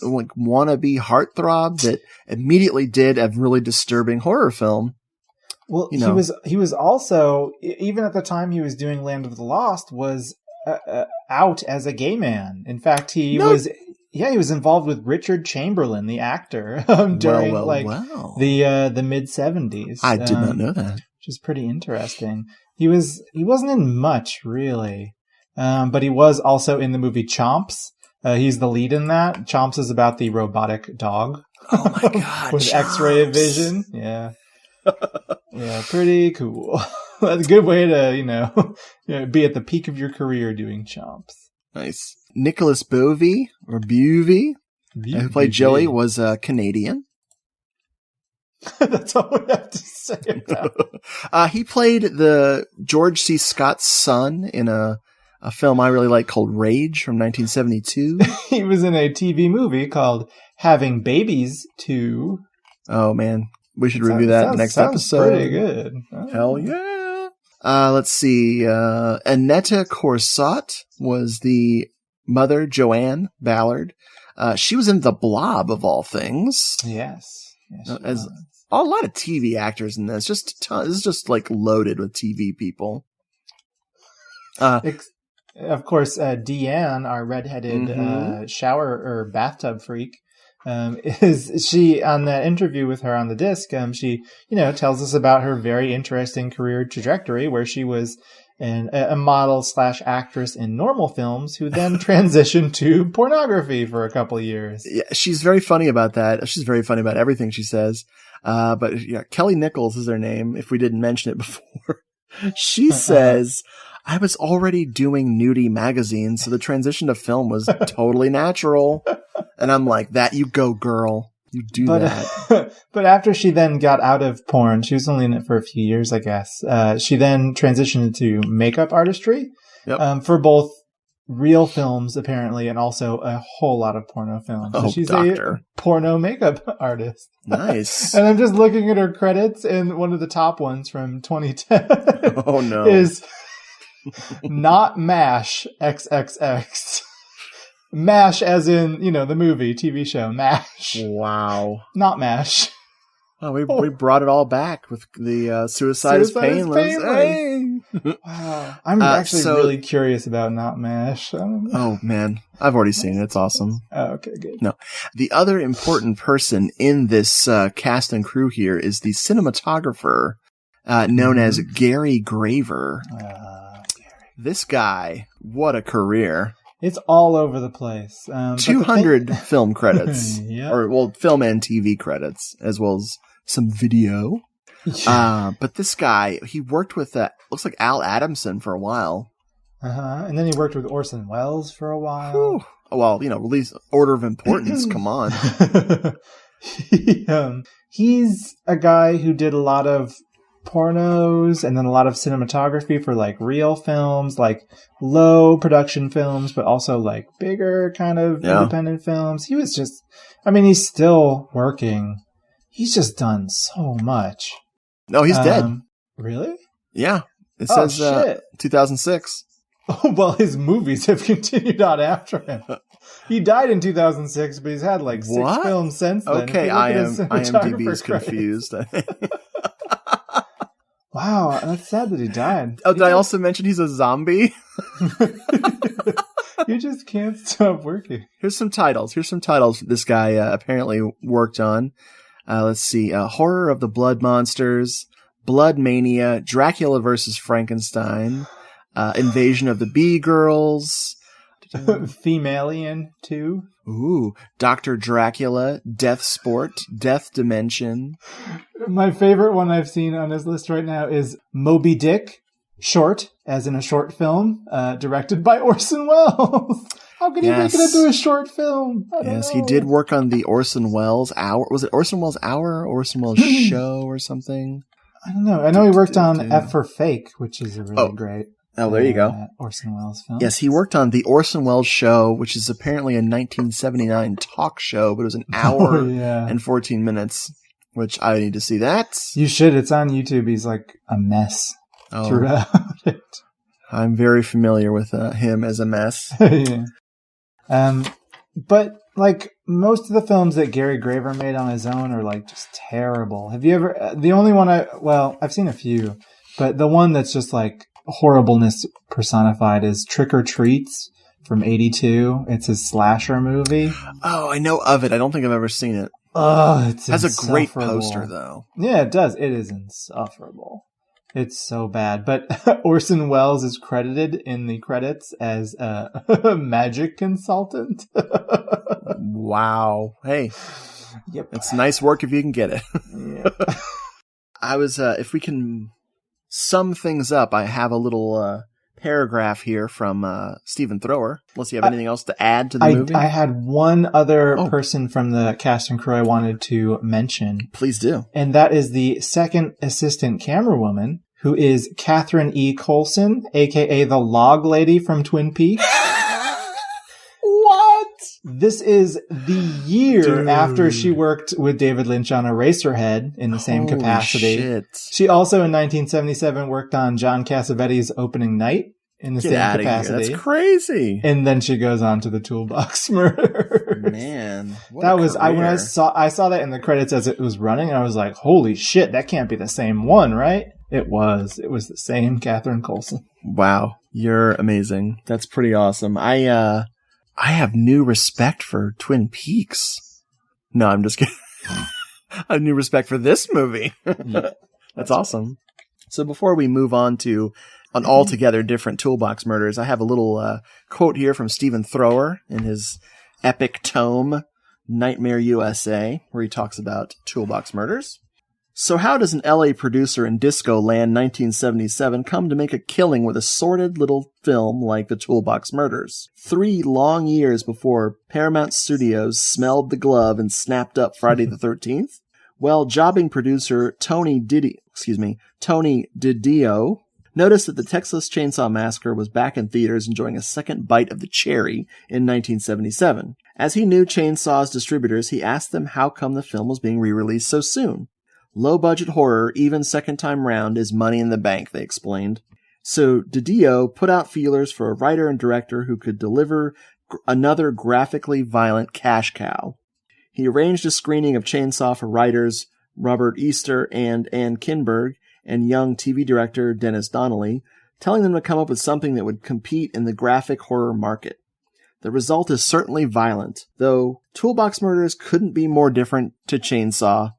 Speaker 3: wannabe heartthrob that immediately did a really disturbing horror film.
Speaker 4: Well, he was also, even at the time he was doing Land of the Lost, was out as a gay man. In fact, he was involved with Richard Chamberlain, the actor, during the mid-70s.
Speaker 3: I did not know that.
Speaker 4: Which is pretty interesting. He wasn't in much, really. But he was also in the movie Chomps. He's the lead in that. Chomps is about the robotic dog.
Speaker 3: Oh my God.
Speaker 4: With
Speaker 3: Chomps.
Speaker 4: X-ray vision. Yeah. Yeah, pretty cool. That's a good way to, be at the peak of your career doing Chomps.
Speaker 3: Nice. Nicholas Bovey, or Buvey, who played Joey, was Canadian.
Speaker 4: That's all we have to say about
Speaker 3: he played the George C. Scott's son in a film I really like called Rage from 1972.
Speaker 4: He was in a TV movie called Having Babies 2.
Speaker 3: Oh, man. We should review that next episode.
Speaker 4: Pretty good. Oh.
Speaker 3: Hell yeah. Let's see. Annetta Corsott was the mother, Joanne Ballard. She was in The Blob, of all things.
Speaker 4: Yes.
Speaker 3: As a lot of TV actors in this. This is just like loaded with TV people.
Speaker 4: Of course, Deanne, our redheaded shower or bathtub freak, is she on that interview with her on the disc? She, tells us about her very interesting career trajectory, where she was and a model / actress in normal films who then transitioned to pornography for a couple of years.
Speaker 3: Yeah, she's very funny about that. She's very funny about everything she says. But yeah, Kelly Nichols is her name, if we didn't mention it before. She says, I was already doing nudie magazines, so the transition to film was totally natural. And I'm like, that you go, girl. You do that.
Speaker 4: But after she then got out of porn, she was only in it for a few years, I guess. She then transitioned into makeup artistry for both real films, apparently, and also a whole lot of porno films. So she's a porno makeup artist.
Speaker 3: Nice.
Speaker 4: And I'm just looking at her credits, and one of the top ones from 2010 is Not MASH XXX. MASH as in, the movie, TV show, MASH.
Speaker 3: Wow.
Speaker 4: Not MASH.
Speaker 3: Oh, we brought it all back with the Suicide is Painless. Hey!
Speaker 4: Wow. I'm actually really curious about Not MASH.
Speaker 3: Oh, man. I've already seen it. It's awesome.
Speaker 4: Oh, okay, good.
Speaker 3: No. The other important person in this cast and crew here is the cinematographer known as Gary Graver. This guy, what a career.
Speaker 4: It's all over the place.
Speaker 3: 200 film credits.
Speaker 4: Yep.
Speaker 3: Or, film and TV credits, as well as some video. But this guy, he worked with, looks like Al Adamson for a while.
Speaker 4: And then he worked with Orson Welles for a while.
Speaker 3: Whew. Well, release order of importance. Come on.
Speaker 4: He's a guy who did a lot of pornos and then a lot of cinematography for like real films, like low production films, but also like bigger kind of independent films. He was just, he's still working. He's just done so much.
Speaker 3: No, he's dead.
Speaker 4: Really?
Speaker 3: Yeah. It says 2006.
Speaker 4: Oh, well, his movies have continued on after him. He died in 2006, but he's had like 6 films since then.
Speaker 3: Okay, IMDb is confused.
Speaker 4: Wow, that's sad that he died.
Speaker 3: Oh, did I also mention he's a zombie?
Speaker 4: You just can't stop working.
Speaker 3: Here's some titles this guy apparently worked on. Let's see. Horror of the Blood Monsters, Blood Mania, Dracula vs. Frankenstein, Invasion of the Bee Girls.
Speaker 4: Femalien 2.
Speaker 3: Ooh, Dr. Dracula, Death Sport, Death Dimension.
Speaker 4: My favorite one I've seen on his list right now is Moby Dick, short, as in a short film, directed by Orson Welles. How can he make it into a short film? I don't know.
Speaker 3: He did work on the Orson Welles Hour. Was it Orson Welles Hour or Orson Welles Show or something?
Speaker 4: I don't know. I know he worked on F for Fake, which is a really great.
Speaker 3: Oh, there you go.
Speaker 4: Orson Welles film.
Speaker 3: Yes, he worked on the Orson Welles Show, which is apparently a 1979 talk show, but it was an hour and 14 minutes, which I need to see that.
Speaker 4: You should. It's on YouTube. He's like a mess throughout it.
Speaker 3: I'm very familiar with him as a mess.
Speaker 4: But like most of the films that Gary Graver made on his own are like just terrible. Have you ever, the only one I've seen a few, but the one that's just like horribleness personified is Trick or Treats from '82. It's his slasher movie.
Speaker 3: Oh, I know of it. I don't think I've ever seen it.
Speaker 4: Oh, it
Speaker 3: has a great poster though.
Speaker 4: Yeah, it does. It is insufferable. It's so bad. But Orson Welles is credited in the credits as a magic consultant.
Speaker 3: Wow. Hey.
Speaker 4: Yep.
Speaker 3: It's nice work if you can get it.
Speaker 4: Yep.
Speaker 3: I was, if we can sum things up, I have a little paragraph here from Stephen Thrower. Unless you have anything else to add to the movie.
Speaker 4: I had one other person from the cast and crew I wanted to mention.
Speaker 3: Please do.
Speaker 4: And that is the second assistant camerawoman, who is Catherine E. Coulson, a.k.a. the log lady from Twin Peaks.
Speaker 3: What?
Speaker 4: This is the year after she worked with David Lynch on Eraserhead in the same capacity.
Speaker 3: Shit.
Speaker 4: She also in 1977 worked on John Cassavetes' Opening Night in the same capacity.
Speaker 3: That's crazy.
Speaker 4: And then she goes on to the Toolbox Murders.
Speaker 3: Man,
Speaker 4: that was when I saw that in the credits as it was running. I was like, "Holy shit, that can't be the same one, right?" It was. It was the same Catherine Coulson.
Speaker 3: Wow, you're amazing. That's pretty awesome. I have new respect for Twin Peaks. No, I'm just kidding. I have new respect for this movie. That's awesome. So before we move on to an altogether different Toolbox Murders. I have a little quote here from Stephen Thrower in his epic tome, Nightmare USA, where he talks about Toolbox Murders. So how does an LA producer in Disco Land 1977 come to make a killing with a sordid little film like The Toolbox Murders? 3 long years before Paramount Studios smelled the glove and snapped up Friday the 13th? Well, jobbing producer Tony Didio noticed that the Texas Chainsaw Massacre was back in theaters enjoying a second bite of the cherry in 1977. As he knew Chainsaw's distributors, he asked them how come the film was being re-released so soon. Low-budget horror, even second time round, is money in the bank, they explained. So Didio put out feelers for a writer and director who could deliver another graphically violent cash cow. He arranged a screening of Chainsaw for writers Robert Easter and Ann Kinberg and young TV director Dennis Donnelly, telling them to come up with something that would compete in the graphic horror market. The result is certainly violent, though Toolbox Murders couldn't be more different to Chainsaw.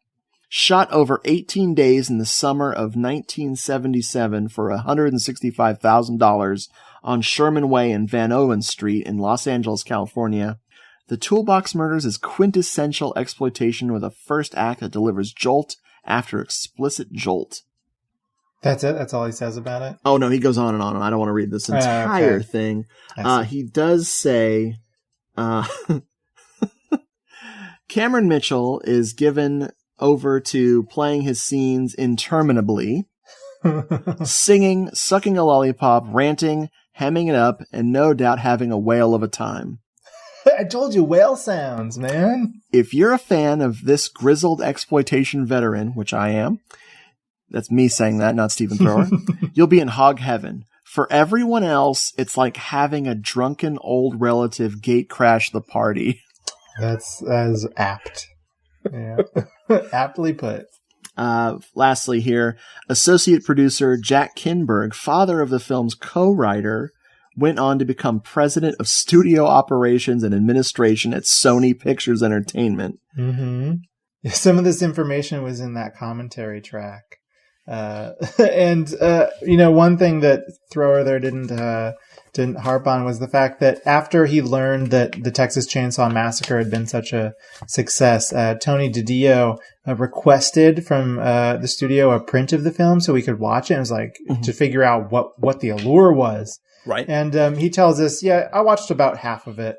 Speaker 3: Shot over 18 days in the summer of 1977 for $165,000 on Sherman Way and Van Owen Street in Los Angeles, California, The Toolbox Murders is quintessential exploitation with a first act that delivers jolt after explicit jolt.
Speaker 4: That's it? That's all he says about it?
Speaker 3: Oh, no, he goes on and on. I don't want to read this entire thing. He does say, Cameron Mitchell is given over to playing his scenes interminably, singing, sucking a lollipop, ranting, hemming it up, and no doubt having a whale of a time.
Speaker 4: I told you, whale sounds, man.
Speaker 3: If you're a fan of this grizzled exploitation veteran, which I am, that's me saying that, not Stephen Thrower, you'll be in hog heaven. For everyone else, it's like having a drunken old relative gate crash the party.
Speaker 4: That's apt. Yeah. Aptly put.
Speaker 3: Lastly here, associate producer Jack Kinberg, father of the film's co-writer, went on to become president of studio operations and administration at Sony Pictures Entertainment.
Speaker 4: Mm-hmm. Some of this information was in that commentary track. And one thing that Thrower there didn't harp on was the fact that after he learned that the Texas Chainsaw Massacre had been such a success, Tony Didio requested from the studio a print of the film so we could watch it. And it was like to figure out what the allure was.
Speaker 3: Right.
Speaker 4: And he tells us, I watched about half of it.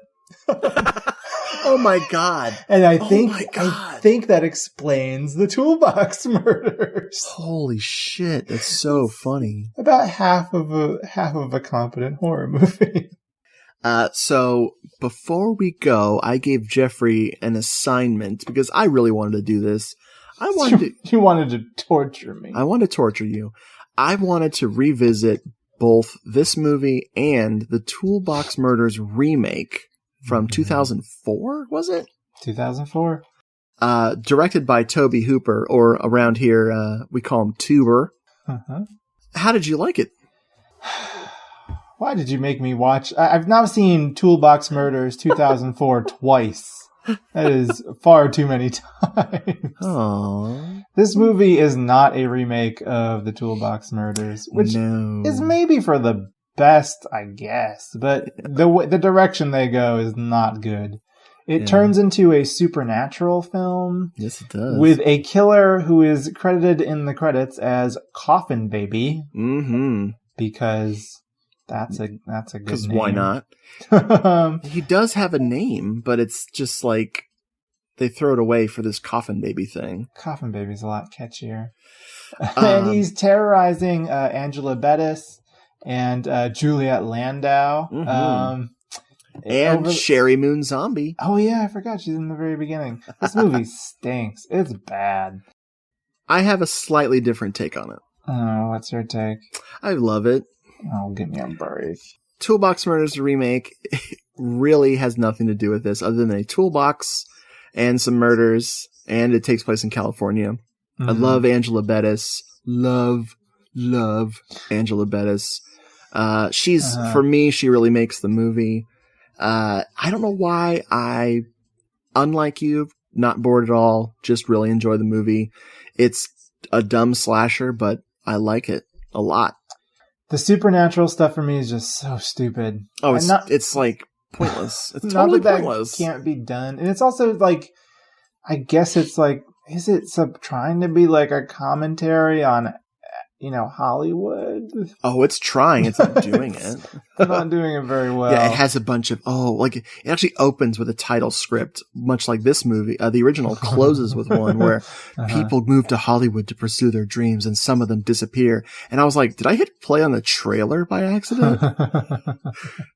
Speaker 3: Oh my God.
Speaker 4: And I think that explains the Toolbox Murders.
Speaker 3: Holy shit, that's so funny.
Speaker 4: About half of a competent horror movie.
Speaker 3: So before we go, I gave Jeffrey an assignment because I really wanted to do this.
Speaker 4: You wanted to torture me.
Speaker 3: I wanted to torture you. I wanted to revisit both this movie and the Toolbox Murders remake from 2004, was it?
Speaker 4: 2004.
Speaker 3: Directed by Tobe Hooper, or around here, we call him Tuber.
Speaker 4: Uh-huh.
Speaker 3: How did you like it?
Speaker 4: Why did you make me watch? I've now seen Toolbox Murders 2004 twice. That is far too many times.
Speaker 3: Aww.
Speaker 4: This movie is not a remake of the Toolbox Murders, which is maybe for the best, I guess, but the direction they go is not good. It turns into a supernatural film.
Speaker 3: Yes, it does.
Speaker 4: With a killer who is credited in the credits as Coffin Baby.
Speaker 3: Mm-hmm.
Speaker 4: Because that's a good name.
Speaker 3: Because why not? He does have a name, but it's just like they throw it away for this Coffin Baby thing.
Speaker 4: Coffin Baby's a lot catchier. And he's terrorizing Angela Bettis and Juliet Landau.
Speaker 3: Mm-hmm. And Sherry Moon Zombie.
Speaker 4: Oh, yeah, I forgot. She's in the very beginning. This movie stinks. It's bad.
Speaker 3: I have a slightly different take on it.
Speaker 4: Oh, what's your take?
Speaker 3: I love it.
Speaker 4: Oh, give me a break.
Speaker 3: Toolbox Murders remake really has nothing to do with this other than a toolbox and some murders, and it takes place in California. Mm-hmm. I love Angela Bettis. Love Angela Bettis. For me, she really makes the movie. I don't know why I, unlike you, not bored at all, just really enjoy the movie. It's a dumb slasher, but I like it a lot.
Speaker 4: The supernatural stuff for me is just so stupid.
Speaker 3: Oh, it's like pointless. It's
Speaker 4: not
Speaker 3: totally
Speaker 4: that
Speaker 3: pointless.
Speaker 4: Can't be done. And it's also like, I guess it's like, is it trying to be like a commentary on, Hollywood?
Speaker 3: Oh, it's trying. It's not doing it.
Speaker 4: It's not doing it very well.
Speaker 3: Yeah, it has a bunch of, it actually opens with a title script, much like this movie. The original closes with one where people move to Hollywood to pursue their dreams and some of them disappear. And I was like, did I hit play on the trailer by accident?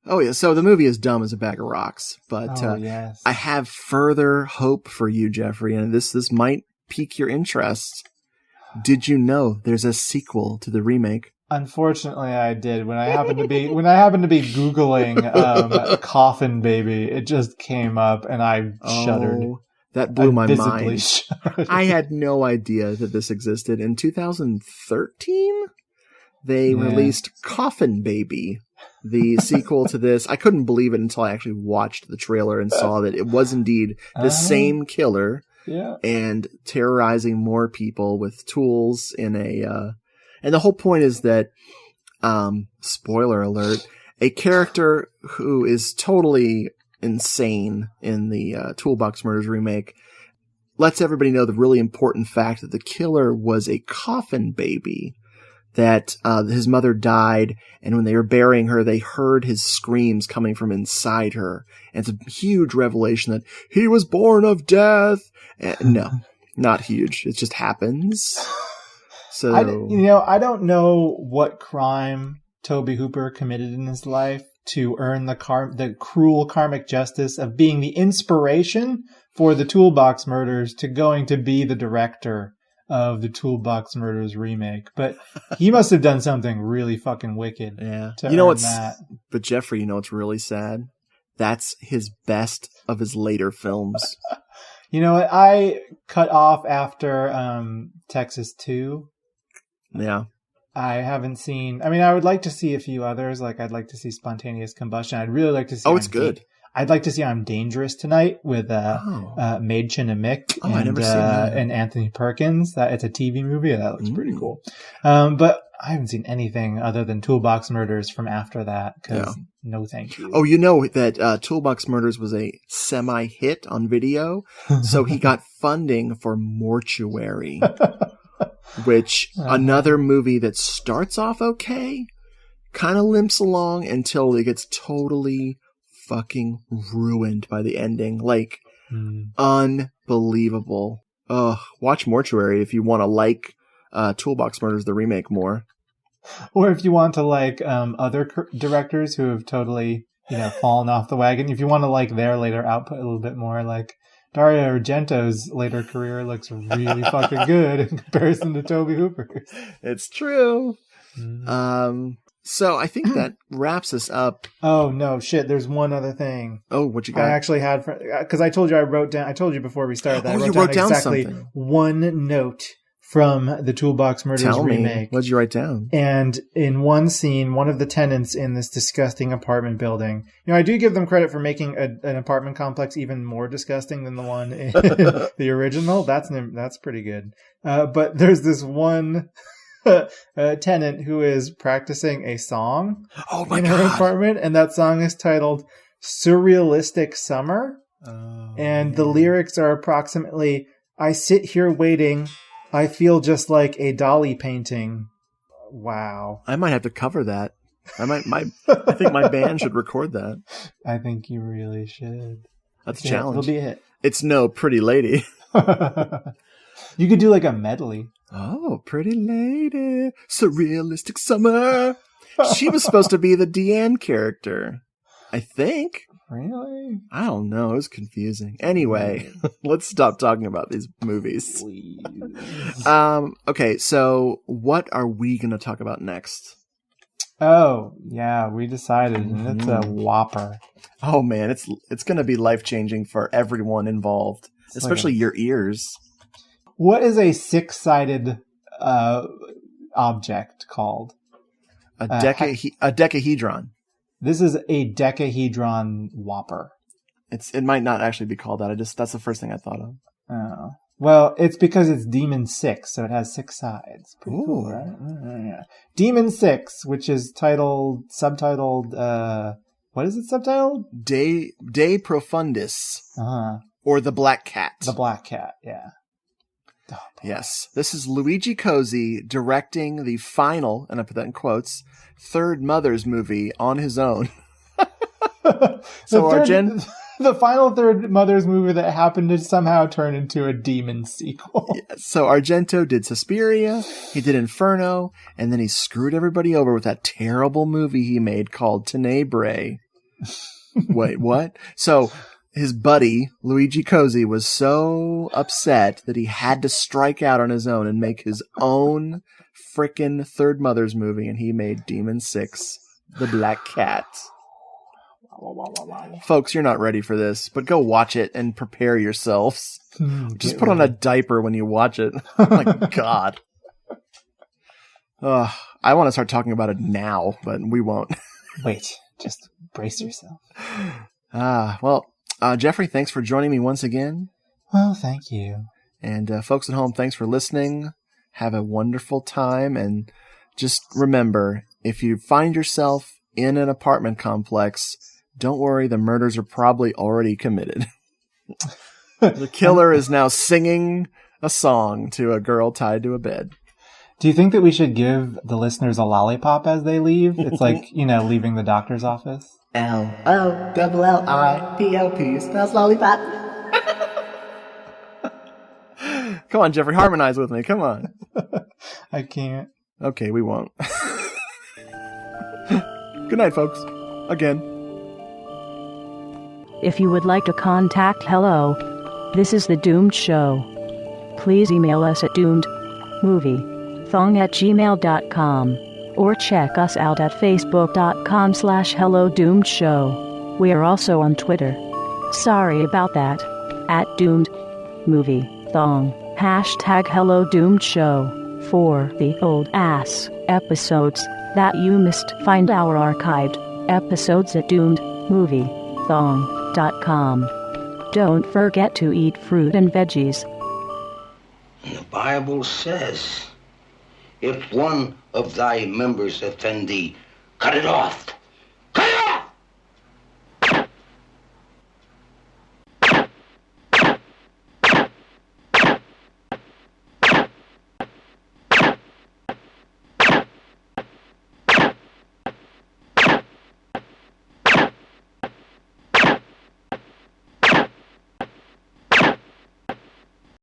Speaker 3: Oh, yeah. So the movie is dumb as a bag of rocks. But
Speaker 4: yes.
Speaker 3: I have further hope for you, Jeffrey, and this might pique your interest. Did you know there's a sequel to the remake?
Speaker 4: Unfortunately, I did. When I happened to be Googling Coffin Baby, it just came up and I shuddered.
Speaker 3: That blew my
Speaker 4: visibly
Speaker 3: mind.
Speaker 4: Shuddered.
Speaker 3: I had no idea that this existed. In 2013, they released Coffin Baby, the sequel to this. I couldn't believe it until I actually watched the trailer and saw that it was indeed the same killer.
Speaker 4: Yeah.
Speaker 3: And terrorizing more people with tools in and the whole point is that, spoiler alert, a character who is totally insane in the Toolbox Murders remake lets everybody know the really important fact that the killer was a coffin baby, that his mother died, and when they were burying her, they heard his screams coming from inside her. And it's a huge revelation that he was born of death. No, not huge. It just happens. So
Speaker 4: I don't know what crime Tobe Hooper committed in his life to earn the cruel karmic justice of being the inspiration for the Toolbox Murders to going to be the director of the Toolbox Murders remake. But he must have done something really fucking wicked.
Speaker 3: Yeah.
Speaker 4: To earn that.
Speaker 3: But Jeffrey, what's really sad? That's his best of his later films.
Speaker 4: You know what? I cut off after Texas 2.
Speaker 3: Yeah.
Speaker 4: I haven't seen... I would like to see a few others. Like, I'd like to see Spontaneous Combustion. I'd really like to see...
Speaker 3: Oh, it's good.
Speaker 4: I'd like to see I'm Dangerous Tonight with Mädchen and Mick
Speaker 3: I've never seen that.
Speaker 4: And Anthony Perkins. It's a TV movie. That looks pretty cool. But I haven't seen anything other than Toolbox Murders from after that because no thank you.
Speaker 3: Oh, you know that Toolbox Murders was a semi-hit on video, so he got funding for Mortuary, which another movie that starts off okay, kind of limps along until it gets totally fucking ruined by the ending. Like, unbelievable. Watch Mortuary if you want to like Toolbox Murders, the remake, more.
Speaker 4: Or if you want to like other directors who have totally, fallen off the wagon. If you want to like their later output a little bit more, like Dario Argento's later career looks really fucking good in comparison to Tobe Hooper's.
Speaker 3: It's true. So I think that wraps us up.
Speaker 4: Oh, no, shit. There's one other thing.
Speaker 3: Oh, what you got?
Speaker 4: I actually had, because I told you before we started that.
Speaker 3: You wrote down
Speaker 4: exactly
Speaker 3: something.
Speaker 4: One note from the Toolbox Murders remake.
Speaker 3: What'd you write down?
Speaker 4: And in one scene, one of the tenants in this disgusting apartment building, I do give them credit for making an apartment complex even more disgusting than the one in the original. That's pretty good. But there's this one tenant who is practicing a song in her apartment, and that song is titled Surrealistic Summer. And the lyrics are approximately, I sit here waiting, I feel just like a Dali painting. Wow.
Speaker 3: I might have to cover that. I think my band should record that.
Speaker 4: I think you really should.
Speaker 3: That's a challenge.
Speaker 4: It'll be a hit.
Speaker 3: It's no Pretty Lady.
Speaker 4: You could do like a medley.
Speaker 3: Oh, Pretty Lady. Surrealistic Summer. She was supposed to be the Deanne character, I think.
Speaker 4: Really?
Speaker 3: I don't know. It was confusing. Anyway, let's stop talking about these movies.
Speaker 4: Please.
Speaker 3: Okay, so what are we going to talk about next?
Speaker 4: Oh, yeah, we decided, and it's a whopper.
Speaker 3: Oh, man, it's going to be life-changing for everyone involved, especially your ears.
Speaker 4: What is a six-sided object called?
Speaker 3: A decahedron.
Speaker 4: This is a decahedron whopper.
Speaker 3: It might not actually be called that. That's the first thing I thought of.
Speaker 4: Oh. Well, it's because it's Demon 6, so it has 6 sides. Pretty cool, right? Yeah. Demon 6, which is subtitled, what is it subtitled?
Speaker 3: De Profundis.
Speaker 4: Uh-huh.
Speaker 3: Or The Black Cat.
Speaker 4: The Black Cat, yeah. Oh,
Speaker 3: yes. This is Luigi Cozzi directing the final, and I put that in quotes, third Mother's movie on his own.
Speaker 4: The final third Mother's movie that happened to somehow turn into a demon sequel.
Speaker 3: Yeah, so Argento did Suspiria, he did Inferno, and then he screwed everybody over with that terrible movie he made called Tenebrae. Wait, what? So his buddy, Luigi Cozzi, was so upset that he had to strike out on his own and make his own frickin' third Mother's movie, and he made Demon 6, The Black Cat. Folks, you're not ready for this, but go watch it and prepare yourselves. Just put on a diaper when you watch it. Oh my God. I want to start talking about it now, but we won't.
Speaker 4: Wait, just brace yourself.
Speaker 3: Jeffrey, thanks for joining me once again.
Speaker 4: Well, thank you.
Speaker 3: And folks at home, thanks for listening. Have a wonderful time. And just remember, if you find yourself in an apartment complex, don't worry, the murders are probably already committed. The killer is now singing a song to a girl tied to a bed.
Speaker 4: Do you think that we should give the listeners a lollipop as they leave? It's like, leaving the doctor's office.
Speaker 3: LOLLIPOP spells lollipop. Come on, Jeffrey, harmonize with me. Come on.
Speaker 4: I can't.
Speaker 3: Okay, we won't. Good night, folks. Again.
Speaker 2: If you would like to contact Hello, this is The Doomed Show. Please email us at doomedmoviethong@gmail.com or check us out at facebook.com/HelloDoomedShow. We are also on Twitter. Sorry about that. @DoomedMovieThong. #HelloDoomedShow. For the old ass episodes that you missed, find our archived episodes at doomedmoviethong.com. Don't forget to eat fruit and veggies.
Speaker 13: And the Bible says, if one of thy members offend thee, cut it off.